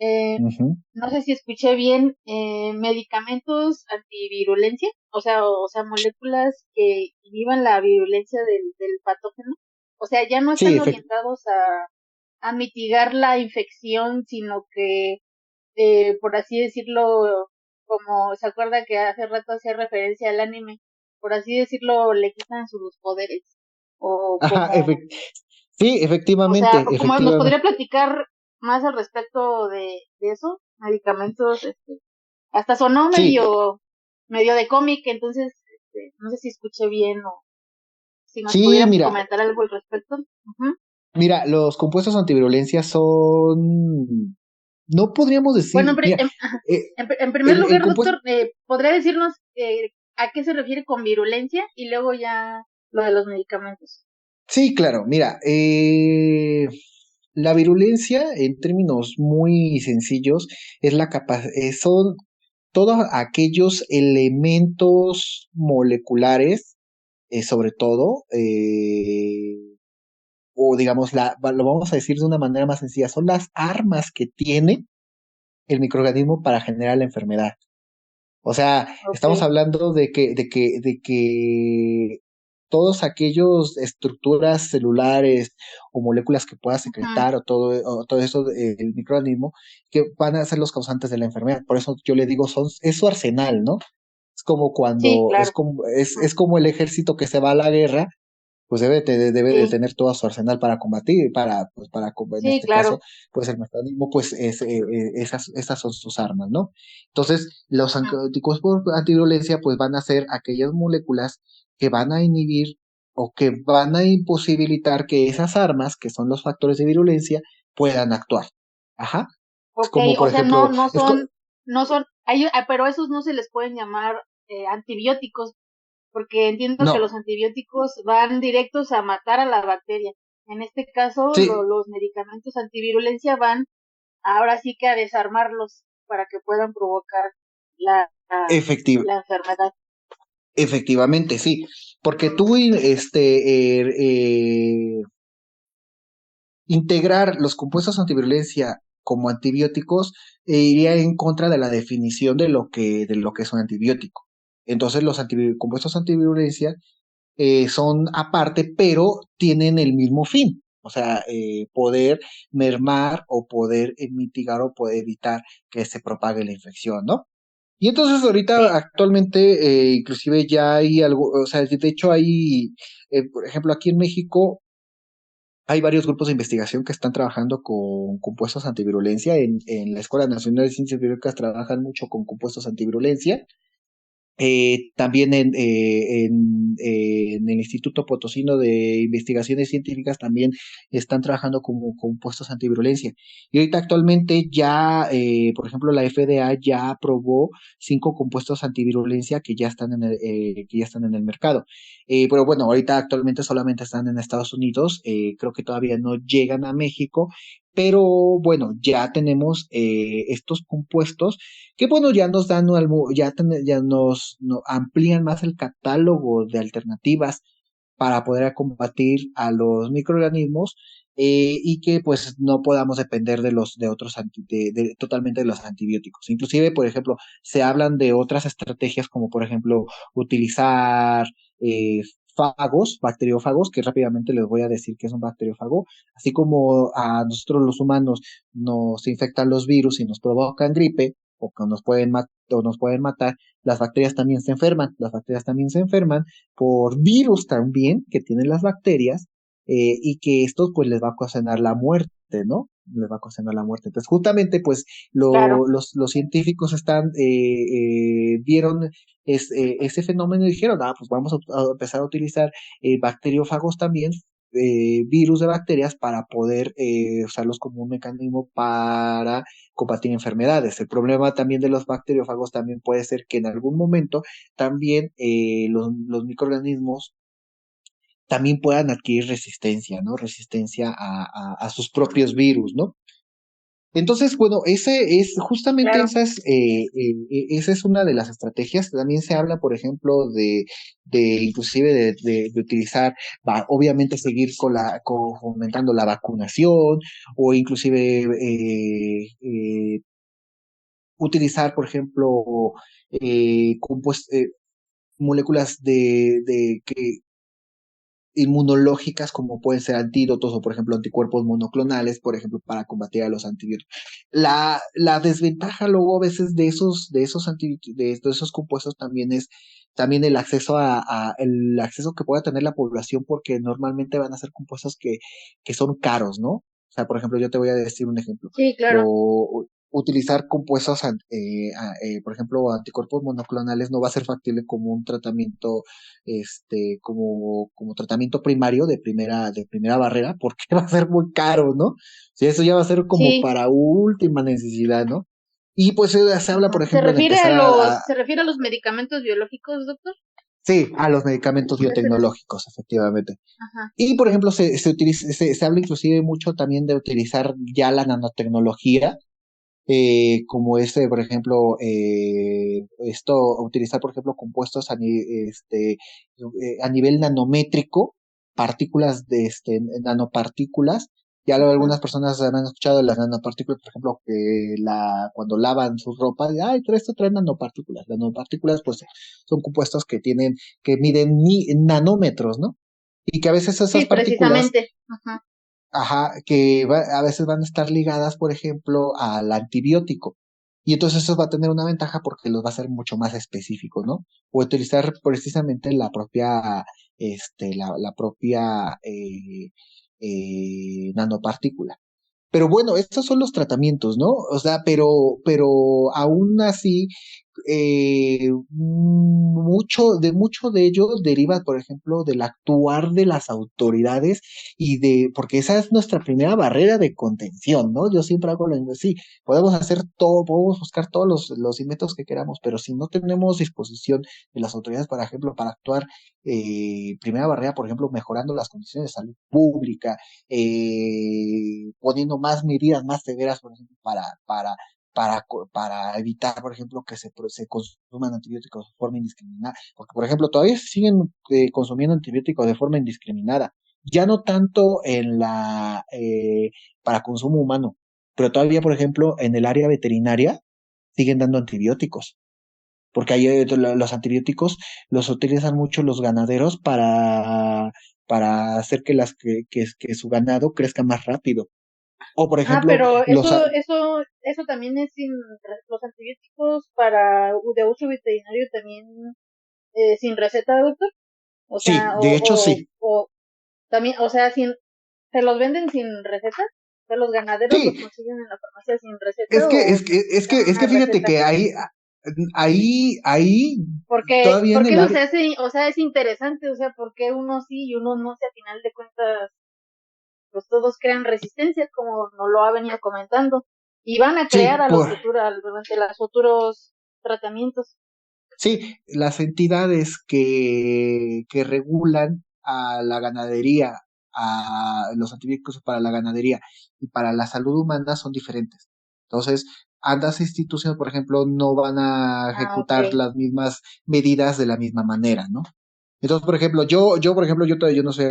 Ujú. No sé si escuché bien, medicamentos antivirulencia, o sea, moléculas que inhiban la virulencia del patógeno. O sea, ya no Sí, están orientados a mitigar la infección, sino que, por así decirlo, como se acuerda que hace rato hacía referencia al anime, por así decirlo, le quitan sus poderes. O ajá, como, sí, o sea, efectivamente, como nos efectivamente. podría platicar más al respecto de eso, medicamentos, hasta sonó Sí, medio de cómic, entonces, no sé si escuché bien o si nos sí, pudiera mira, comentar algo al respecto. Ujú. mira, los compuestos antivirulencia son, no podríamos Bueno, decir, mira, eh, en primer el lugar, compuesto, doctor, ¿podría decirnos a qué se refiere con virulencia y luego ya lo de los medicamentos? sí, claro, mira, la virulencia, en términos muy sencillos, es son todos aquellos elementos moleculares, sobre todo, o digamos, lo vamos a decir de una manera más sencilla, son las armas que tiene el microorganismo para generar la enfermedad. O sea, Ok. estamos hablando de que todos aquellos estructuras celulares o moléculas que pueda Ujú. secretar o todo eso del microorganismo que van a ser los causantes de la enfermedad. Por eso yo le digo, es su arsenal, ¿no? Es como Sí, cuando, claro. es como el ejército que se va a la guerra, pues debe de Sí, tener todo su arsenal para combatir, en sí, este caso, claro. pues el mecanismo, pues esas son sus armas, ¿no? Entonces, los Ujú. anticuerpos por antiviolencia, pues van a ser aquellas moléculas que van a inhibir o que van a imposibilitar que esas armas, que son los factores de virulencia, puedan actuar. Ajá. Es Ok, como, o por sea, no, ejemplo, no son, pero esos no se les pueden llamar antibióticos, porque entiendo que no, los antibióticos van directos a matar a la bacteria. En este caso, sí, los medicamentos antivirulencia van ahora sí que a desarmarlos para que puedan provocar la, la, efectivamente. la enfermedad. Efectivamente, sí, porque tú, integrar los compuestos antivirulencia como antibióticos iría en contra de la definición de lo que es un antibiótico. Entonces, los compuestos antivirulencia son aparte, pero tienen el mismo fin. O sea, poder mermar o poder mitigar o poder evitar que se propague la infección, ¿no? Y entonces ahorita Sí. actualmente inclusive ya hay algo, o sea, de hecho hay, por ejemplo, aquí en México hay varios grupos de investigación que están trabajando con compuestos antivirulencia. En la Escuela Nacional de Ciencias Biológicas trabajan mucho con compuestos antivirulencia. También en el Instituto Potosino de Investigaciones Científicas también están trabajando como compuestos antivirulencia. Y ahorita actualmente ya, por ejemplo, la FDA ya aprobó 5 compuestos antivirulencia que ya están en el mercado. Pero bueno, ahorita actualmente solamente están en Estados Unidos, creo que todavía no llegan a México, pero bueno, ya tenemos estos compuestos que bueno, ya nos dan ya amplían más el catálogo de alternativas para poder combatir a los microorganismos y que pues no podamos depender de otros totalmente de los antibióticos. Inclusive, por ejemplo, se hablan de otras estrategias como por ejemplo utilizar fagos, bacteriófagos, que rápidamente les voy a decir que es un bacteriófago, así como a nosotros los humanos nos infectan los virus y nos provocan gripe o que nos pueden matar, las bacterias también se enferman, las bacterias también se enferman por virus también que tienen las bacterias, y que esto pues les va a ocasionar la muerte, ¿no? Les va a ocasionar la muerte. Entonces, justamente, pues, Claro, los científicos vieron ese fenómeno y dijeron, pues vamos a empezar a utilizar bacteriófagos también, virus de bacterias para poder usarlos como un mecanismo para combatir enfermedades. El problema también de los bacteriófagos también puede ser que en algún momento también los microorganismos también puedan adquirir resistencia, ¿no? Resistencia a sus propios virus, ¿no? Entonces, bueno, justamente claro. esa es una de las estrategias. También se habla, por ejemplo, inclusive de utilizar, obviamente seguir fomentando la vacunación, o inclusive utilizar, por ejemplo, moléculas que inmunológicas como pueden ser antídotos o por ejemplo anticuerpos monoclonales, por ejemplo, para combatir a los antibióticos. La desventaja luego a veces de esos compuestos también es también el acceso que pueda tener la población, porque normalmente van a ser compuestos que son caros, ¿no? O sea, por ejemplo, yo te voy a decir un ejemplo. Sí, claro. Utilizar compuestos, por ejemplo, anticuerpos monoclonales no va a ser factible como un tratamiento, como tratamiento primario de primera barrera, porque va a ser muy caro, ¿no? Sí, eso ya va a ser como Sí. para última necesidad, ¿no? Y pues se habla, por Ajá. ejemplo, de empezar ¿Se refiere a los medicamentos biológicos, doctor? sí, a los medicamentos Ese no es. biotecnológicos, efectivamente. Ajá. Y, por ejemplo, se habla inclusive mucho también de utilizar ya la nanotecnología, como por ejemplo, utilizar, por ejemplo, compuestos a nivel nanométrico, partículas nanopartículas. Ya Ajá. algunas personas han escuchado de las nanopartículas, por ejemplo, que cuando lavan su ropa, esto trae nanopartículas. Las nanopartículas, pues, son compuestos que miden nanómetros, ¿no? Y que a veces esas Sí, partículas, precisamente. Ajá. ajá, a veces van a estar ligadas, por ejemplo, al antibiótico. Y entonces eso va a tener una ventaja porque los va a hacer mucho más específicos, ¿no? O utilizar precisamente la propia nanopartícula. Pero bueno, estos son los tratamientos, ¿no? O sea, pero aún así, mucho de ello deriva, por ejemplo, del actuar de las autoridades porque esa es nuestra primera barrera de contención, ¿no? Yo siempre hago sí, podemos hacer todo, podemos buscar todos los inventos que queramos, pero si no tenemos disposición de las autoridades, por ejemplo, para actuar, primera barrera, por ejemplo, mejorando las condiciones de salud pública, poniendo más medidas más severas, por ejemplo, para evitar, por ejemplo, que se consuman antibióticos de forma indiscriminada, porque, por ejemplo, todavía se siguen consumiendo antibióticos de forma indiscriminada, ya no tanto para consumo humano, pero todavía, por ejemplo, en el área veterinaria siguen dando antibióticos, porque los antibióticos los utilizan mucho los ganaderos para hacer que su ganado crezca más rápido. O, por Ah, ejemplo, pero eso también es los antibióticos de uso veterinario también sin receta, doctor. O sí, sea, de hecho sí. o también, o sea, se los venden sin receta. O sea, los ganaderos los Sí, consiguen en la farmacia sin es receta que, o es que, es que, dan es una que fíjate receta. que ahí, todavía en Porque el eso área, se hace, o sea, es interesante, o sea, porque uno sí y uno no, si a final de cuentas, pues todos crean resistencia, como nos lo ha venido comentando, y van a crear sí, durante los futuros tratamientos. sí, las entidades que regulan a la ganadería, a los antibióticos para la ganadería y para la salud humana son diferentes. Entonces, ambas instituciones, por ejemplo, no van a Ah, ejecutar ok. las mismas medidas de la misma manera, ¿no? Entonces, por ejemplo, por ejemplo, yo no soy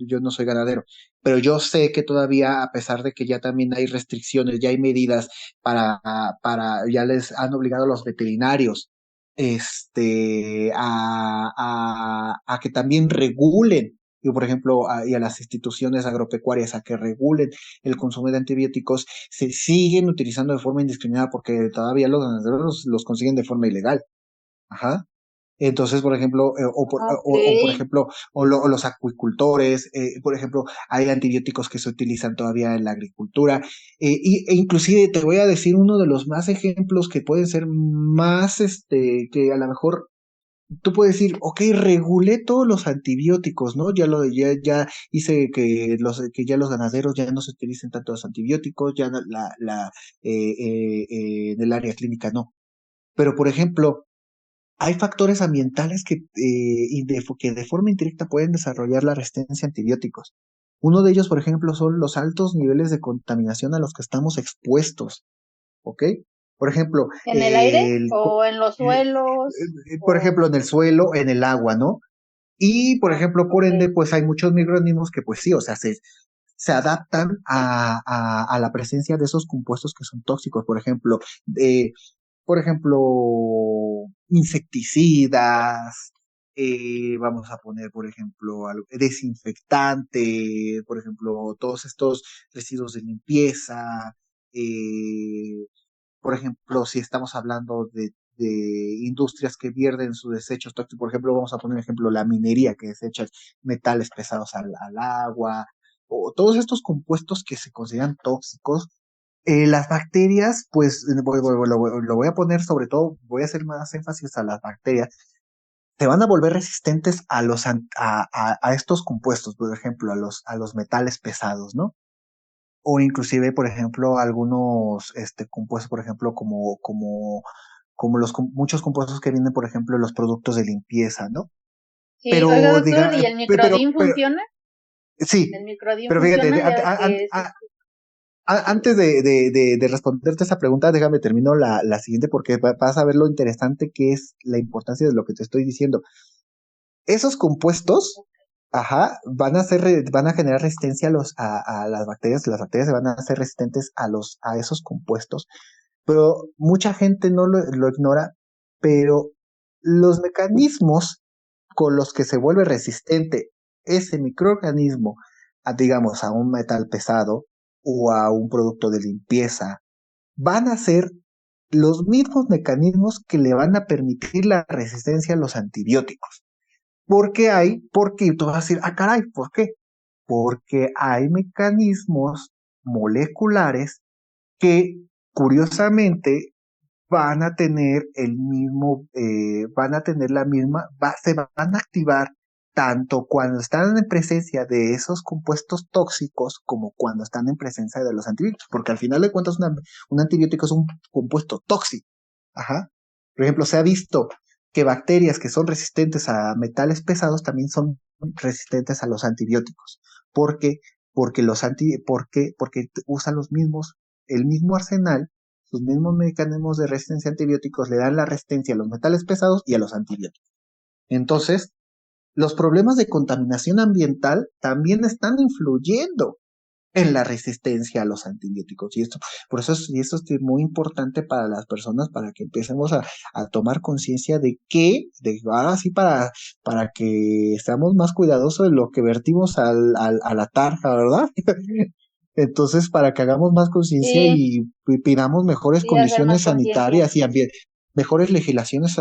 yo no soy ganadero, pero yo sé que todavía, a pesar de que ya también hay restricciones, ya hay medidas ya les han obligado a los veterinarios, a que también regulen, y por ejemplo, y a las instituciones agropecuarias a que regulen el consumo de antibióticos, se siguen utilizando de forma indiscriminada porque todavía los ganaderos los consiguen de forma ilegal. Ajá. Entonces, por ejemplo, Ok. por ejemplo, o los acuicultores, por ejemplo, hay antibióticos que se utilizan todavía en la agricultura, e inclusive te voy a decir uno de los más ejemplos que pueden ser más, que a lo mejor tú puedes decir, ok, regulé todos los antibióticos, ¿no? Ya hice que ya los ganaderos ya no se utilicen tanto los antibióticos, ya en el área clínica no. Pero, por ejemplo, hay factores ambientales que de forma indirecta pueden desarrollar la resistencia a antibióticos. Uno de ellos, por ejemplo, son los altos niveles de contaminación a los que estamos expuestos, ¿ok? Por ejemplo, ¿En el aire o en los eh, suelos? por O... ejemplo, en el suelo, en el agua, ¿no? Y, por Ah, ejemplo, por ok. ende, pues hay muchos microorganismos que, pues sí, o sea, se adaptan a la presencia de esos compuestos que son tóxicos. Por ejemplo, insecticidas, vamos a poner, por ejemplo, desinfectante, por ejemplo, todos estos residuos de limpieza, eh, por ejemplo, si estamos hablando de industrias que vierten sus desechos tóxicos, por ejemplo, vamos a poner ejemplo la minería que desecha metales pesados al agua, o todos estos compuestos que se consideran tóxicos. Las bacterias, pues lo voy a poner sobre todo, voy a hacer más énfasis a las bacterias, se van a volver resistentes a estos compuestos, por ejemplo, a los metales pesados, ¿no? O inclusive, por ejemplo, algunos compuestos, por ejemplo, como muchos compuestos que vienen, por ejemplo, en los productos de limpieza, ¿no? Sí, oiga, Pero doctor, diga, ¿y el microdin pero funciona? sí, ¿El microdin pero fíjate, funciona? Ya ves que es... antes de responderte esa pregunta, déjame termino la siguiente porque vas a ver lo interesante que es la importancia de lo que te estoy diciendo. Esos compuestos, ajá, van a generar resistencia a las bacterias se van a hacer resistentes a esos compuestos, pero mucha gente no lo ignora, pero los mecanismos con los que se vuelve resistente ese microorganismo, digamos, a un metal pesado o a un producto de limpieza, van a ser los mismos mecanismos que le van a permitir la resistencia a los antibióticos. Porque tú vas a decir, ah, caray, ¿por qué? Porque hay mecanismos moleculares que, curiosamente, van a tener van a tener la misma, se van a activar tanto cuando están en presencia de esos compuestos tóxicos como cuando están en presencia de los antibióticos, porque al final de cuentas un antibiótico es un compuesto tóxico. Ajá. Por ejemplo, se ha visto que bacterias que son resistentes a metales pesados también son resistentes a los antibióticos. ¿Por qué? Porque usan el mismo arsenal, sus mismos mecanismos de resistencia a antibióticos le dan la resistencia a los metales pesados y a los antibióticos. Entonces, los problemas de contaminación ambiental también están influyendo en la resistencia a los antibióticos. Y esto es muy importante para las personas, para que empecemos a tomar conciencia de ahora sí, para que seamos más cuidadosos de lo que vertimos a la tarja, ¿verdad? Entonces, para que hagamos más conciencia Sí, y pidamos mejores sí, hacer más condiciones conciencia. sanitarias y mejores legislaciones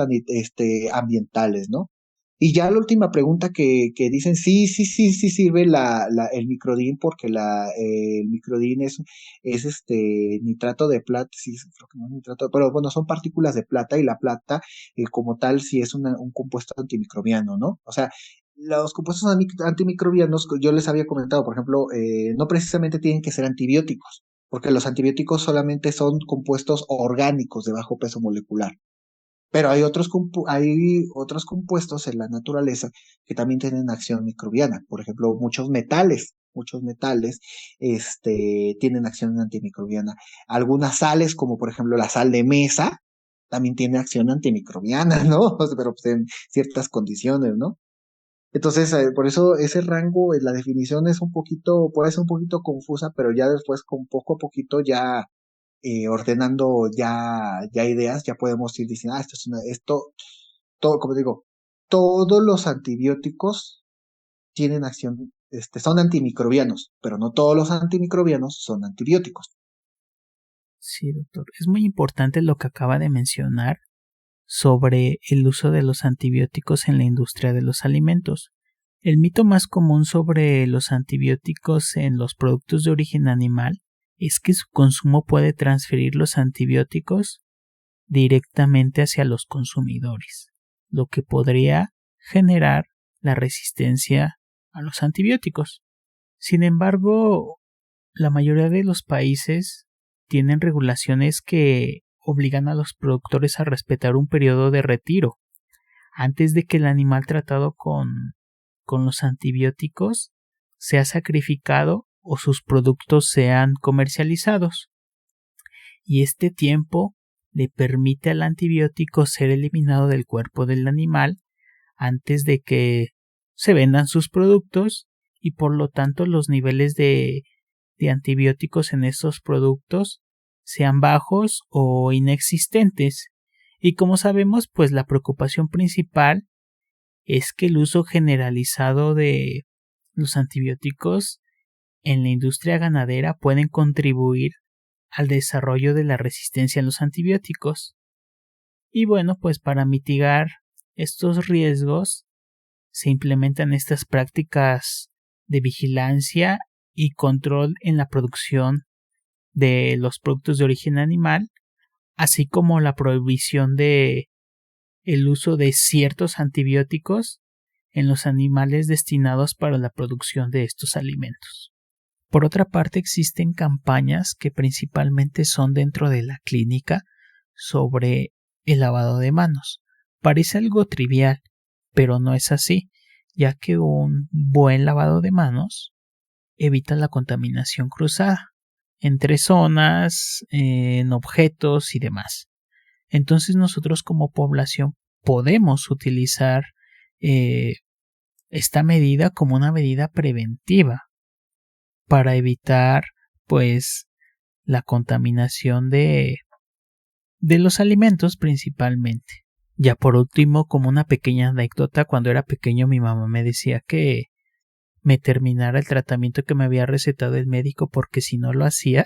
ambientales, ¿no? Y ya la última pregunta que dicen, sí sirve el microdin porque el microdin es nitrato de plata, sí, creo que no es nitrato, pero bueno, son partículas de plata y la plata como tal sí es un compuesto antimicrobiano, ¿no? O sea, los compuestos antimicrobianos, yo les había comentado, por ejemplo, no precisamente tienen que ser antibióticos, porque los antibióticos solamente son compuestos orgánicos de bajo peso molecular. Pero hay otros compuestos en la naturaleza que también tienen acción microbiana. Por ejemplo, muchos metales, tienen acción antimicrobiana. Algunas sales, como por ejemplo la sal de mesa, también tiene acción antimicrobiana, ¿no? Pero pues, en ciertas condiciones, ¿no? Entonces, por eso ese rango, la definición es un poquito, puede ser un poquito confusa, pero ya después con poco a poquito ya ordenando ya ideas, ya podemos ir diciendo, todo, como digo, todos los antibióticos tienen acción, son antimicrobianos, pero no todos los antimicrobianos son antibióticos. Sí, doctor. Es muy importante lo que acaba de mencionar sobre el uso de los antibióticos en la industria de los alimentos. El mito más común sobre los antibióticos en los productos de origen animal es que su consumo puede transferir los antibióticos directamente hacia los consumidores, lo que podría generar la resistencia a los antibióticos. Sin embargo, la mayoría de los países tienen regulaciones que obligan a los productores a respetar un periodo de retiro antes de que el animal tratado con los antibióticos sea sacrificado o sus productos sean comercializados. Y este tiempo le permite al antibiótico ser eliminado del cuerpo del animal antes de que se vendan sus productos y por lo tanto los niveles de antibióticos en estos productos sean bajos o inexistentes. Y como sabemos, pues la preocupación principal es que el uso generalizado de los antibióticos en la industria ganadera pueden contribuir al desarrollo de la resistencia a los antibióticos. Y bueno, pues para mitigar estos riesgos se implementan estas prácticas de vigilancia y control en la producción de los productos de origen animal, así como la prohibición de el uso de ciertos antibióticos en los animales destinados para la producción de estos alimentos. Por otra parte, existen campañas que principalmente son dentro de la clínica sobre el lavado de manos. Parece algo trivial, pero no es así, ya que un buen lavado de manos evita la contaminación cruzada entre zonas, en objetos y demás. Entonces nosotros como población podemos utilizar esta medida como una medida preventiva para evitar pues la contaminación de los alimentos principalmente. Ya por último, como una pequeña anécdota, cuando era pequeño mi mamá me decía que me terminara el tratamiento que me había recetado el médico porque si no lo hacía,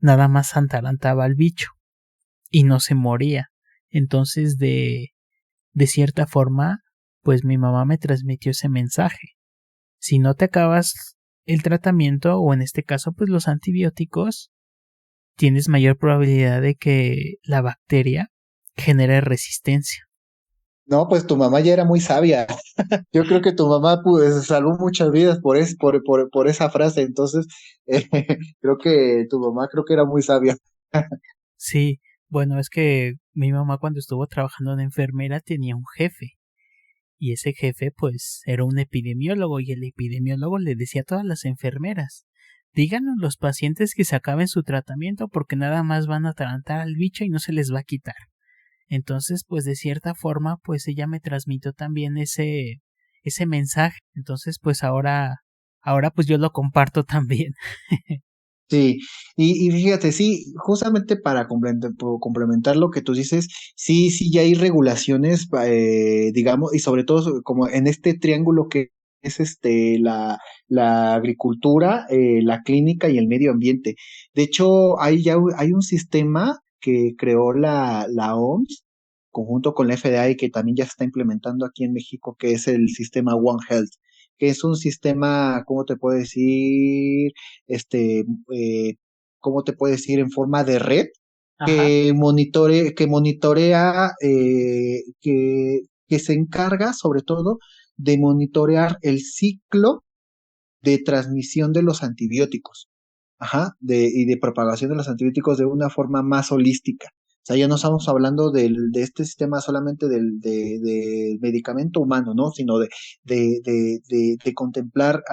nada más atarantaba al bicho y no se moría. Entonces de cierta forma, pues mi mamá me transmitió ese mensaje. Si no te acabas el tratamiento, o en este caso pues los antibióticos, tienes mayor probabilidad de que la bacteria genere resistencia. No, pues tu mamá ya era muy sabia. Yo creo que tu mamá pues, salvó muchas vidas por esa frase. Entonces, eh, creo que tu mamá creo que era muy sabia. Sí, bueno, es que mi mamá cuando estuvo trabajando de enfermera tenía un jefe. Y ese jefe pues era un epidemiólogo y el epidemiólogo le decía a todas las enfermeras: díganos los pacientes que se acaben su tratamiento porque nada más van a atarantar al bicho y no se les va a quitar. Entonces pues de cierta forma pues ella me transmitió también ese mensaje. Entonces pues ahora pues yo lo comparto también. Sí, y fíjate, sí, justamente para complementar lo que tú dices, sí, ya hay regulaciones, digamos, y sobre todo como en este triángulo que es la agricultura, la clínica y el medio ambiente. De hecho, hay un sistema que creó la OMS, conjunto con la FDA y que también ya se está implementando aquí en México, que es el sistema One Health, que es un sistema, ¿cómo te puedo decir? este, eh, ¿Cómo te puedo decir? En forma de red Ajá. que monitorea, que se encarga sobre todo de monitorear el ciclo de transmisión de los antibióticos, ajá, y de propagación de los antibióticos de una forma más holística. O sea, ya no estamos hablando de este sistema solamente del medicamento humano, ¿no? Sino de contemplar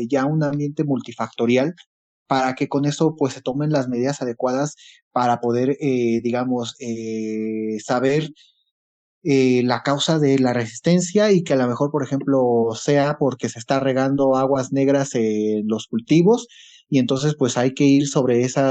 ya un ambiente multifactorial para que con eso pues se tomen las medidas adecuadas para poder, digamos, saber la causa de la resistencia y que a lo mejor, por ejemplo, sea porque se está regando aguas negras en los cultivos y entonces pues hay que ir sobre ese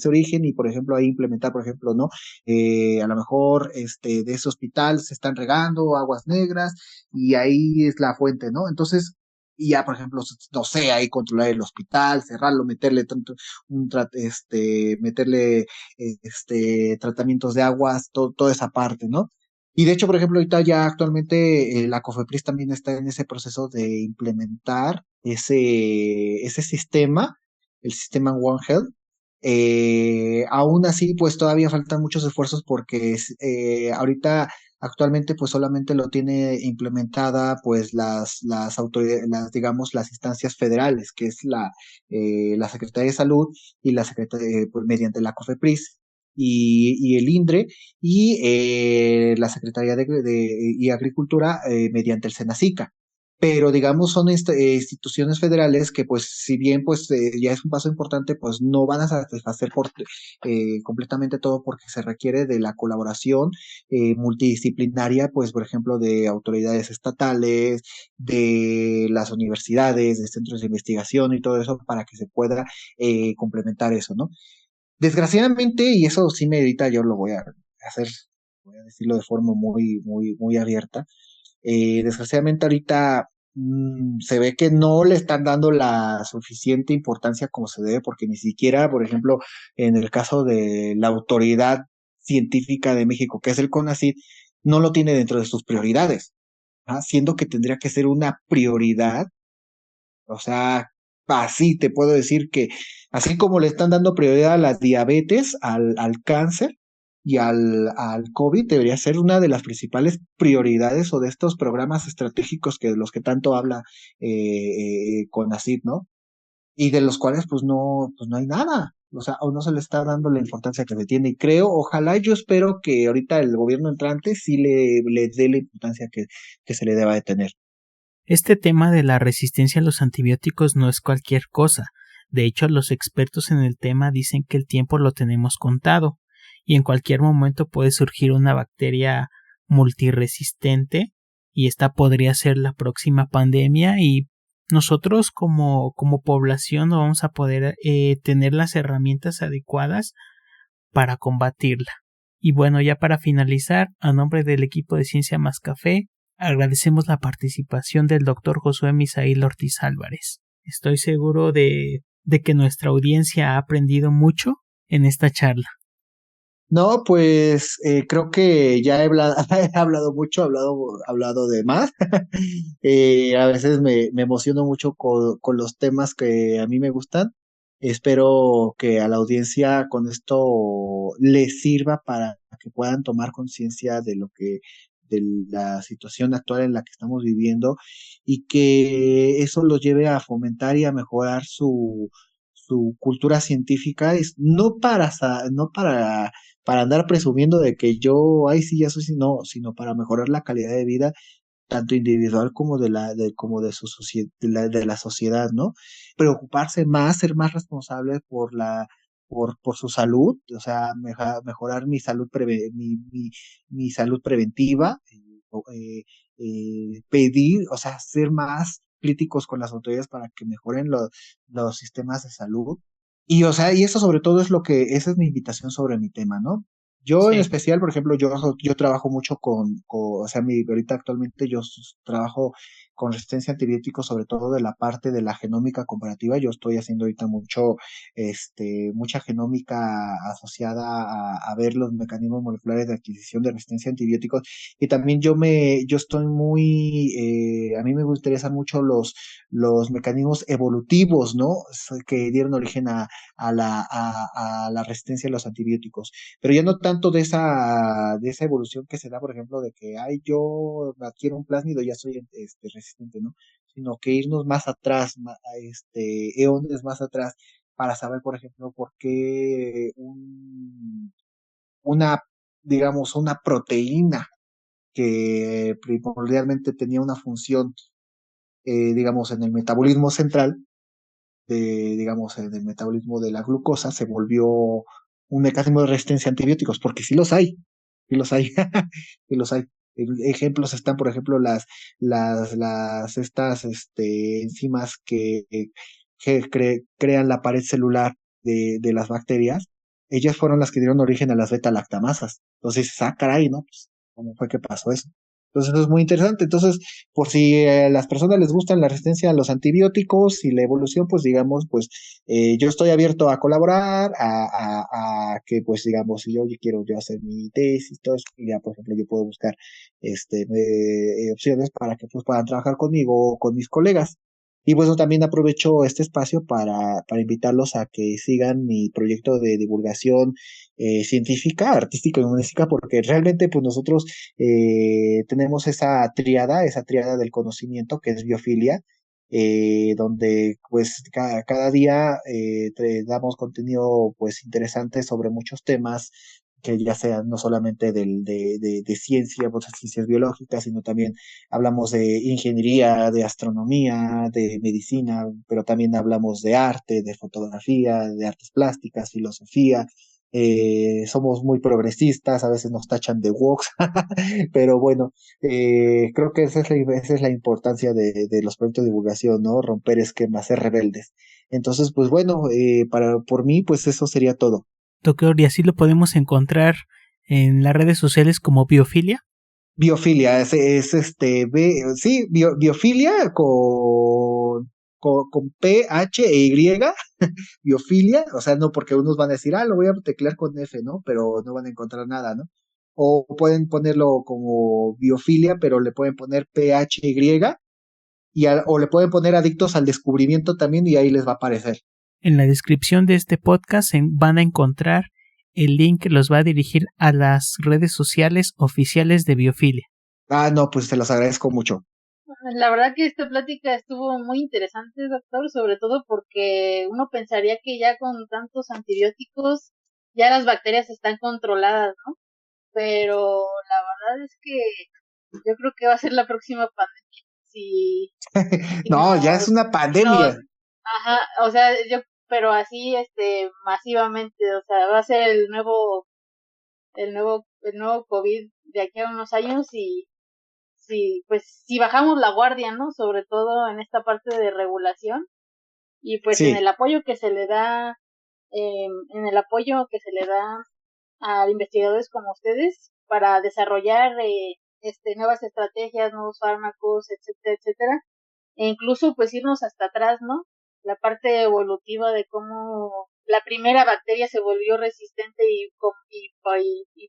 origen y por ejemplo ahí implementar, por ejemplo, ¿no? A lo mejor de ese hospital se están regando aguas negras y ahí es la fuente, ¿no? Entonces, y ya, por ejemplo, no sé, ahí controlar el hospital, cerrarlo, meterle tanto, meterle tratamientos de aguas, toda esa parte, ¿no? Y de hecho, por ejemplo, ahorita ya actualmente la COFEPRIS también está en ese proceso de implementar ese sistema, el sistema One Health. Aún así, pues todavía faltan muchos esfuerzos porque ahorita actualmente pues solamente lo tiene implementada pues las autoridades, digamos, las instancias federales, que es la Secretaría de Salud y la Secretaría, pues, mediante la COFEPRIS y el INDRE la Secretaría y Agricultura mediante el SENACICA. Pero digamos son instituciones federales que pues si bien pues ya es un paso importante, pues no van a satisfacer completamente todo porque se requiere de la colaboración multidisciplinaria, pues por ejemplo de autoridades estatales, de las universidades, de centros de investigación y todo eso para que se pueda complementar eso, ¿no? Desgraciadamente, y eso sí me evita, yo lo voy a hacer, voy a decirlo de forma muy abierta. Desgraciadamente ahorita se ve que no le están dando la suficiente importancia como se debe, porque ni siquiera, por ejemplo, en el caso de la Autoridad Científica de México, que es el CONACYT, no lo tiene dentro de sus prioridades, ¿ah? Siendo que tendría que ser una prioridad, o sea, así te puedo decir que así como le están dando prioridad a la diabetes, al cáncer y al COVID, debería ser una de las principales prioridades o de estos programas estratégicos que de los que tanto habla CONACYT, ¿no? Y de los cuales pues no hay nada. O sea, o no se le está dando la importancia que se tiene. Y creo, ojalá, yo espero que ahorita el gobierno entrante sí le dé la importancia que se le deba de tener. Este tema de la resistencia a los antibióticos no es cualquier cosa. De hecho, los expertos en el tema dicen que el tiempo lo tenemos contado y en cualquier momento puede surgir una bacteria multiresistente y esta podría ser la próxima pandemia y nosotros como población no vamos a poder tener las herramientas adecuadas para combatirla. Y bueno, ya para finalizar, a nombre del equipo de Ciencia Más Café, agradecemos la participación del doctor Josué Misael Ortiz Álvarez. Estoy seguro de que nuestra audiencia ha aprendido mucho en esta charla. No, pues creo que ya he hablado, he hablado mucho, hablado de más. A veces me emociono mucho con los temas que a mí me gustan. Espero que a la audiencia con esto les sirva para que puedan tomar conciencia de la situación actual en la que estamos viviendo y que eso los lleve a fomentar y a mejorar su cultura científica, no para andar presumiendo de que yo, ay, sí, ya soy, no, sino para mejorar la calidad de vida, tanto individual como como de de la sociedad, ¿no? Preocuparse más, ser más responsable por su salud, o sea, mejorar mi mi salud preventiva, pedir, o sea, ser más críticos con las autoridades para que mejoren los sistemas de salud. Y, o sea, y eso sobre todo es esa es mi invitación sobre mi tema, ¿no? Yo en Sí. especial, por ejemplo, yo trabajo mucho o sea, ahorita actualmente trabajo con resistencia a antibióticos, sobre todo de la parte de la genómica comparativa. Yo estoy haciendo ahorita mucha genómica asociada a ver los mecanismos moleculares de adquisición de resistencia a antibióticos. Y también yo estoy a mí me interesan mucho los mecanismos evolutivos, ¿no? Que dieron origen a la resistencia a los antibióticos, pero ya no tanto de esa evolución que se da, por ejemplo, de que, ay, yo adquiero un plásmido y ya soy resistente, ¿no? Sino que irnos más atrás, eones más atrás, para saber, por ejemplo, por qué una, digamos, una proteína que primordialmente tenía una función, digamos, en el metabolismo central, digamos, en el metabolismo de la glucosa, se volvió un mecanismo de resistencia a antibióticos, porque sí los hay, sí los hay, sí los hay. Ejemplos están, por ejemplo, estas enzimas que crean la pared celular de las bacterias. Ellas fueron las que dieron origen a las beta-lactamasas. Entonces, caray, ¿no? Pues, ¿cómo fue que pasó eso? Entonces, eso es muy interesante. Entonces, por si a las personas les gustan la resistencia a los antibióticos y la evolución, pues digamos, pues yo estoy abierto a colaborar, a que pues digamos, si yo quiero yo hacer mi tesis, todo eso, y ya por ejemplo yo puedo buscar opciones para que pues puedan trabajar conmigo o con mis colegas. Y bueno, también aprovecho este espacio para invitarlos a que sigan mi proyecto de divulgación científica, artística y humanística, porque realmente pues nosotros tenemos esa triada del conocimiento que es biofilia, donde pues cada día damos contenido pues interesante sobre muchos temas que ya sean no solamente de ciencia, pues, ciencias biológicas, sino también hablamos de ingeniería, de astronomía, de medicina, pero también hablamos de arte, de fotografía, de artes plásticas, filosofía. Somos muy progresistas, a veces nos tachan de woke, pero bueno, creo que esa es la importancia de los proyectos de divulgación, ¿no? Romper esquemas, ser rebeldes. Entonces, pues bueno, por mí, pues eso sería todo. Doctor, ¿y así lo podemos encontrar en las redes sociales como Biofilia? Biofilia, biofilia con PHY, biofilia, o sea, no porque unos van a decir, lo voy a teclear con F, ¿no? Pero no van a encontrar nada, ¿no? O pueden ponerlo como biofilia, pero le pueden poner PHY, o le pueden poner adictos al descubrimiento también y ahí les va a aparecer. En la descripción de este podcast van a encontrar el link que los va a dirigir a las redes sociales oficiales de Biofilia. No, pues te los agradezco mucho. La verdad que esta plática estuvo muy interesante, doctor, sobre todo porque uno pensaría que ya con tantos antibióticos ya las bacterias están controladas, ¿no? Pero la verdad es que yo creo que va a ser la próxima pandemia. Si no, ya es una pandemia. Ajá, o sea, pero así, masivamente, o sea, va a ser el nuevo COVID de aquí a unos años y pues si bajamos la guardia, ¿no? Sobre todo en esta parte de regulación y pues en el apoyo que se le da, a investigadores como ustedes para desarrollar nuevas estrategias, nuevos fármacos, etcétera, etcétera, e incluso pues irnos hasta atrás, ¿no? La parte evolutiva de cómo la primera bacteria se volvió resistente y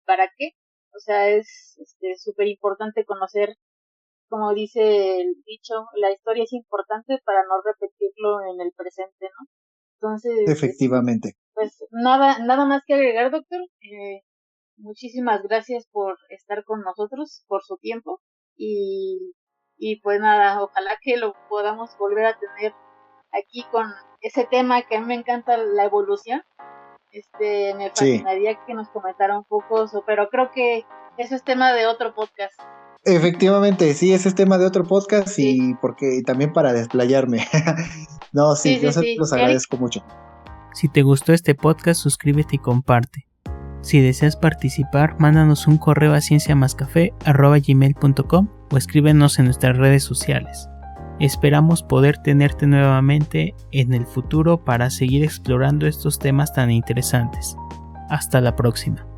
para qué. O sea, es súper importante conocer, como dice el dicho, la historia es importante para no repetirlo en el presente, ¿no? Entonces, efectivamente. Pues nada más que agregar, doctor. Muchísimas gracias por estar con nosotros, por su tiempo y pues nada, ojalá que lo podamos volver a tener aquí con ese tema que a mí me encanta, la evolución. Me fascinaría que nos comentara un poco eso, pero creo que eso es tema de otro podcast. Efectivamente, sí, ese es tema de otro podcast y porque también para desplayarme. No, sí, yo se los agradezco mucho. Si te gustó este podcast, suscríbete y comparte. Si deseas participar, mándanos un correo a cienciamascafé@gmail.com o escríbenos en nuestras redes sociales. Esperamos poder tenerte nuevamente en el futuro para seguir explorando estos temas tan interesantes. Hasta la próxima.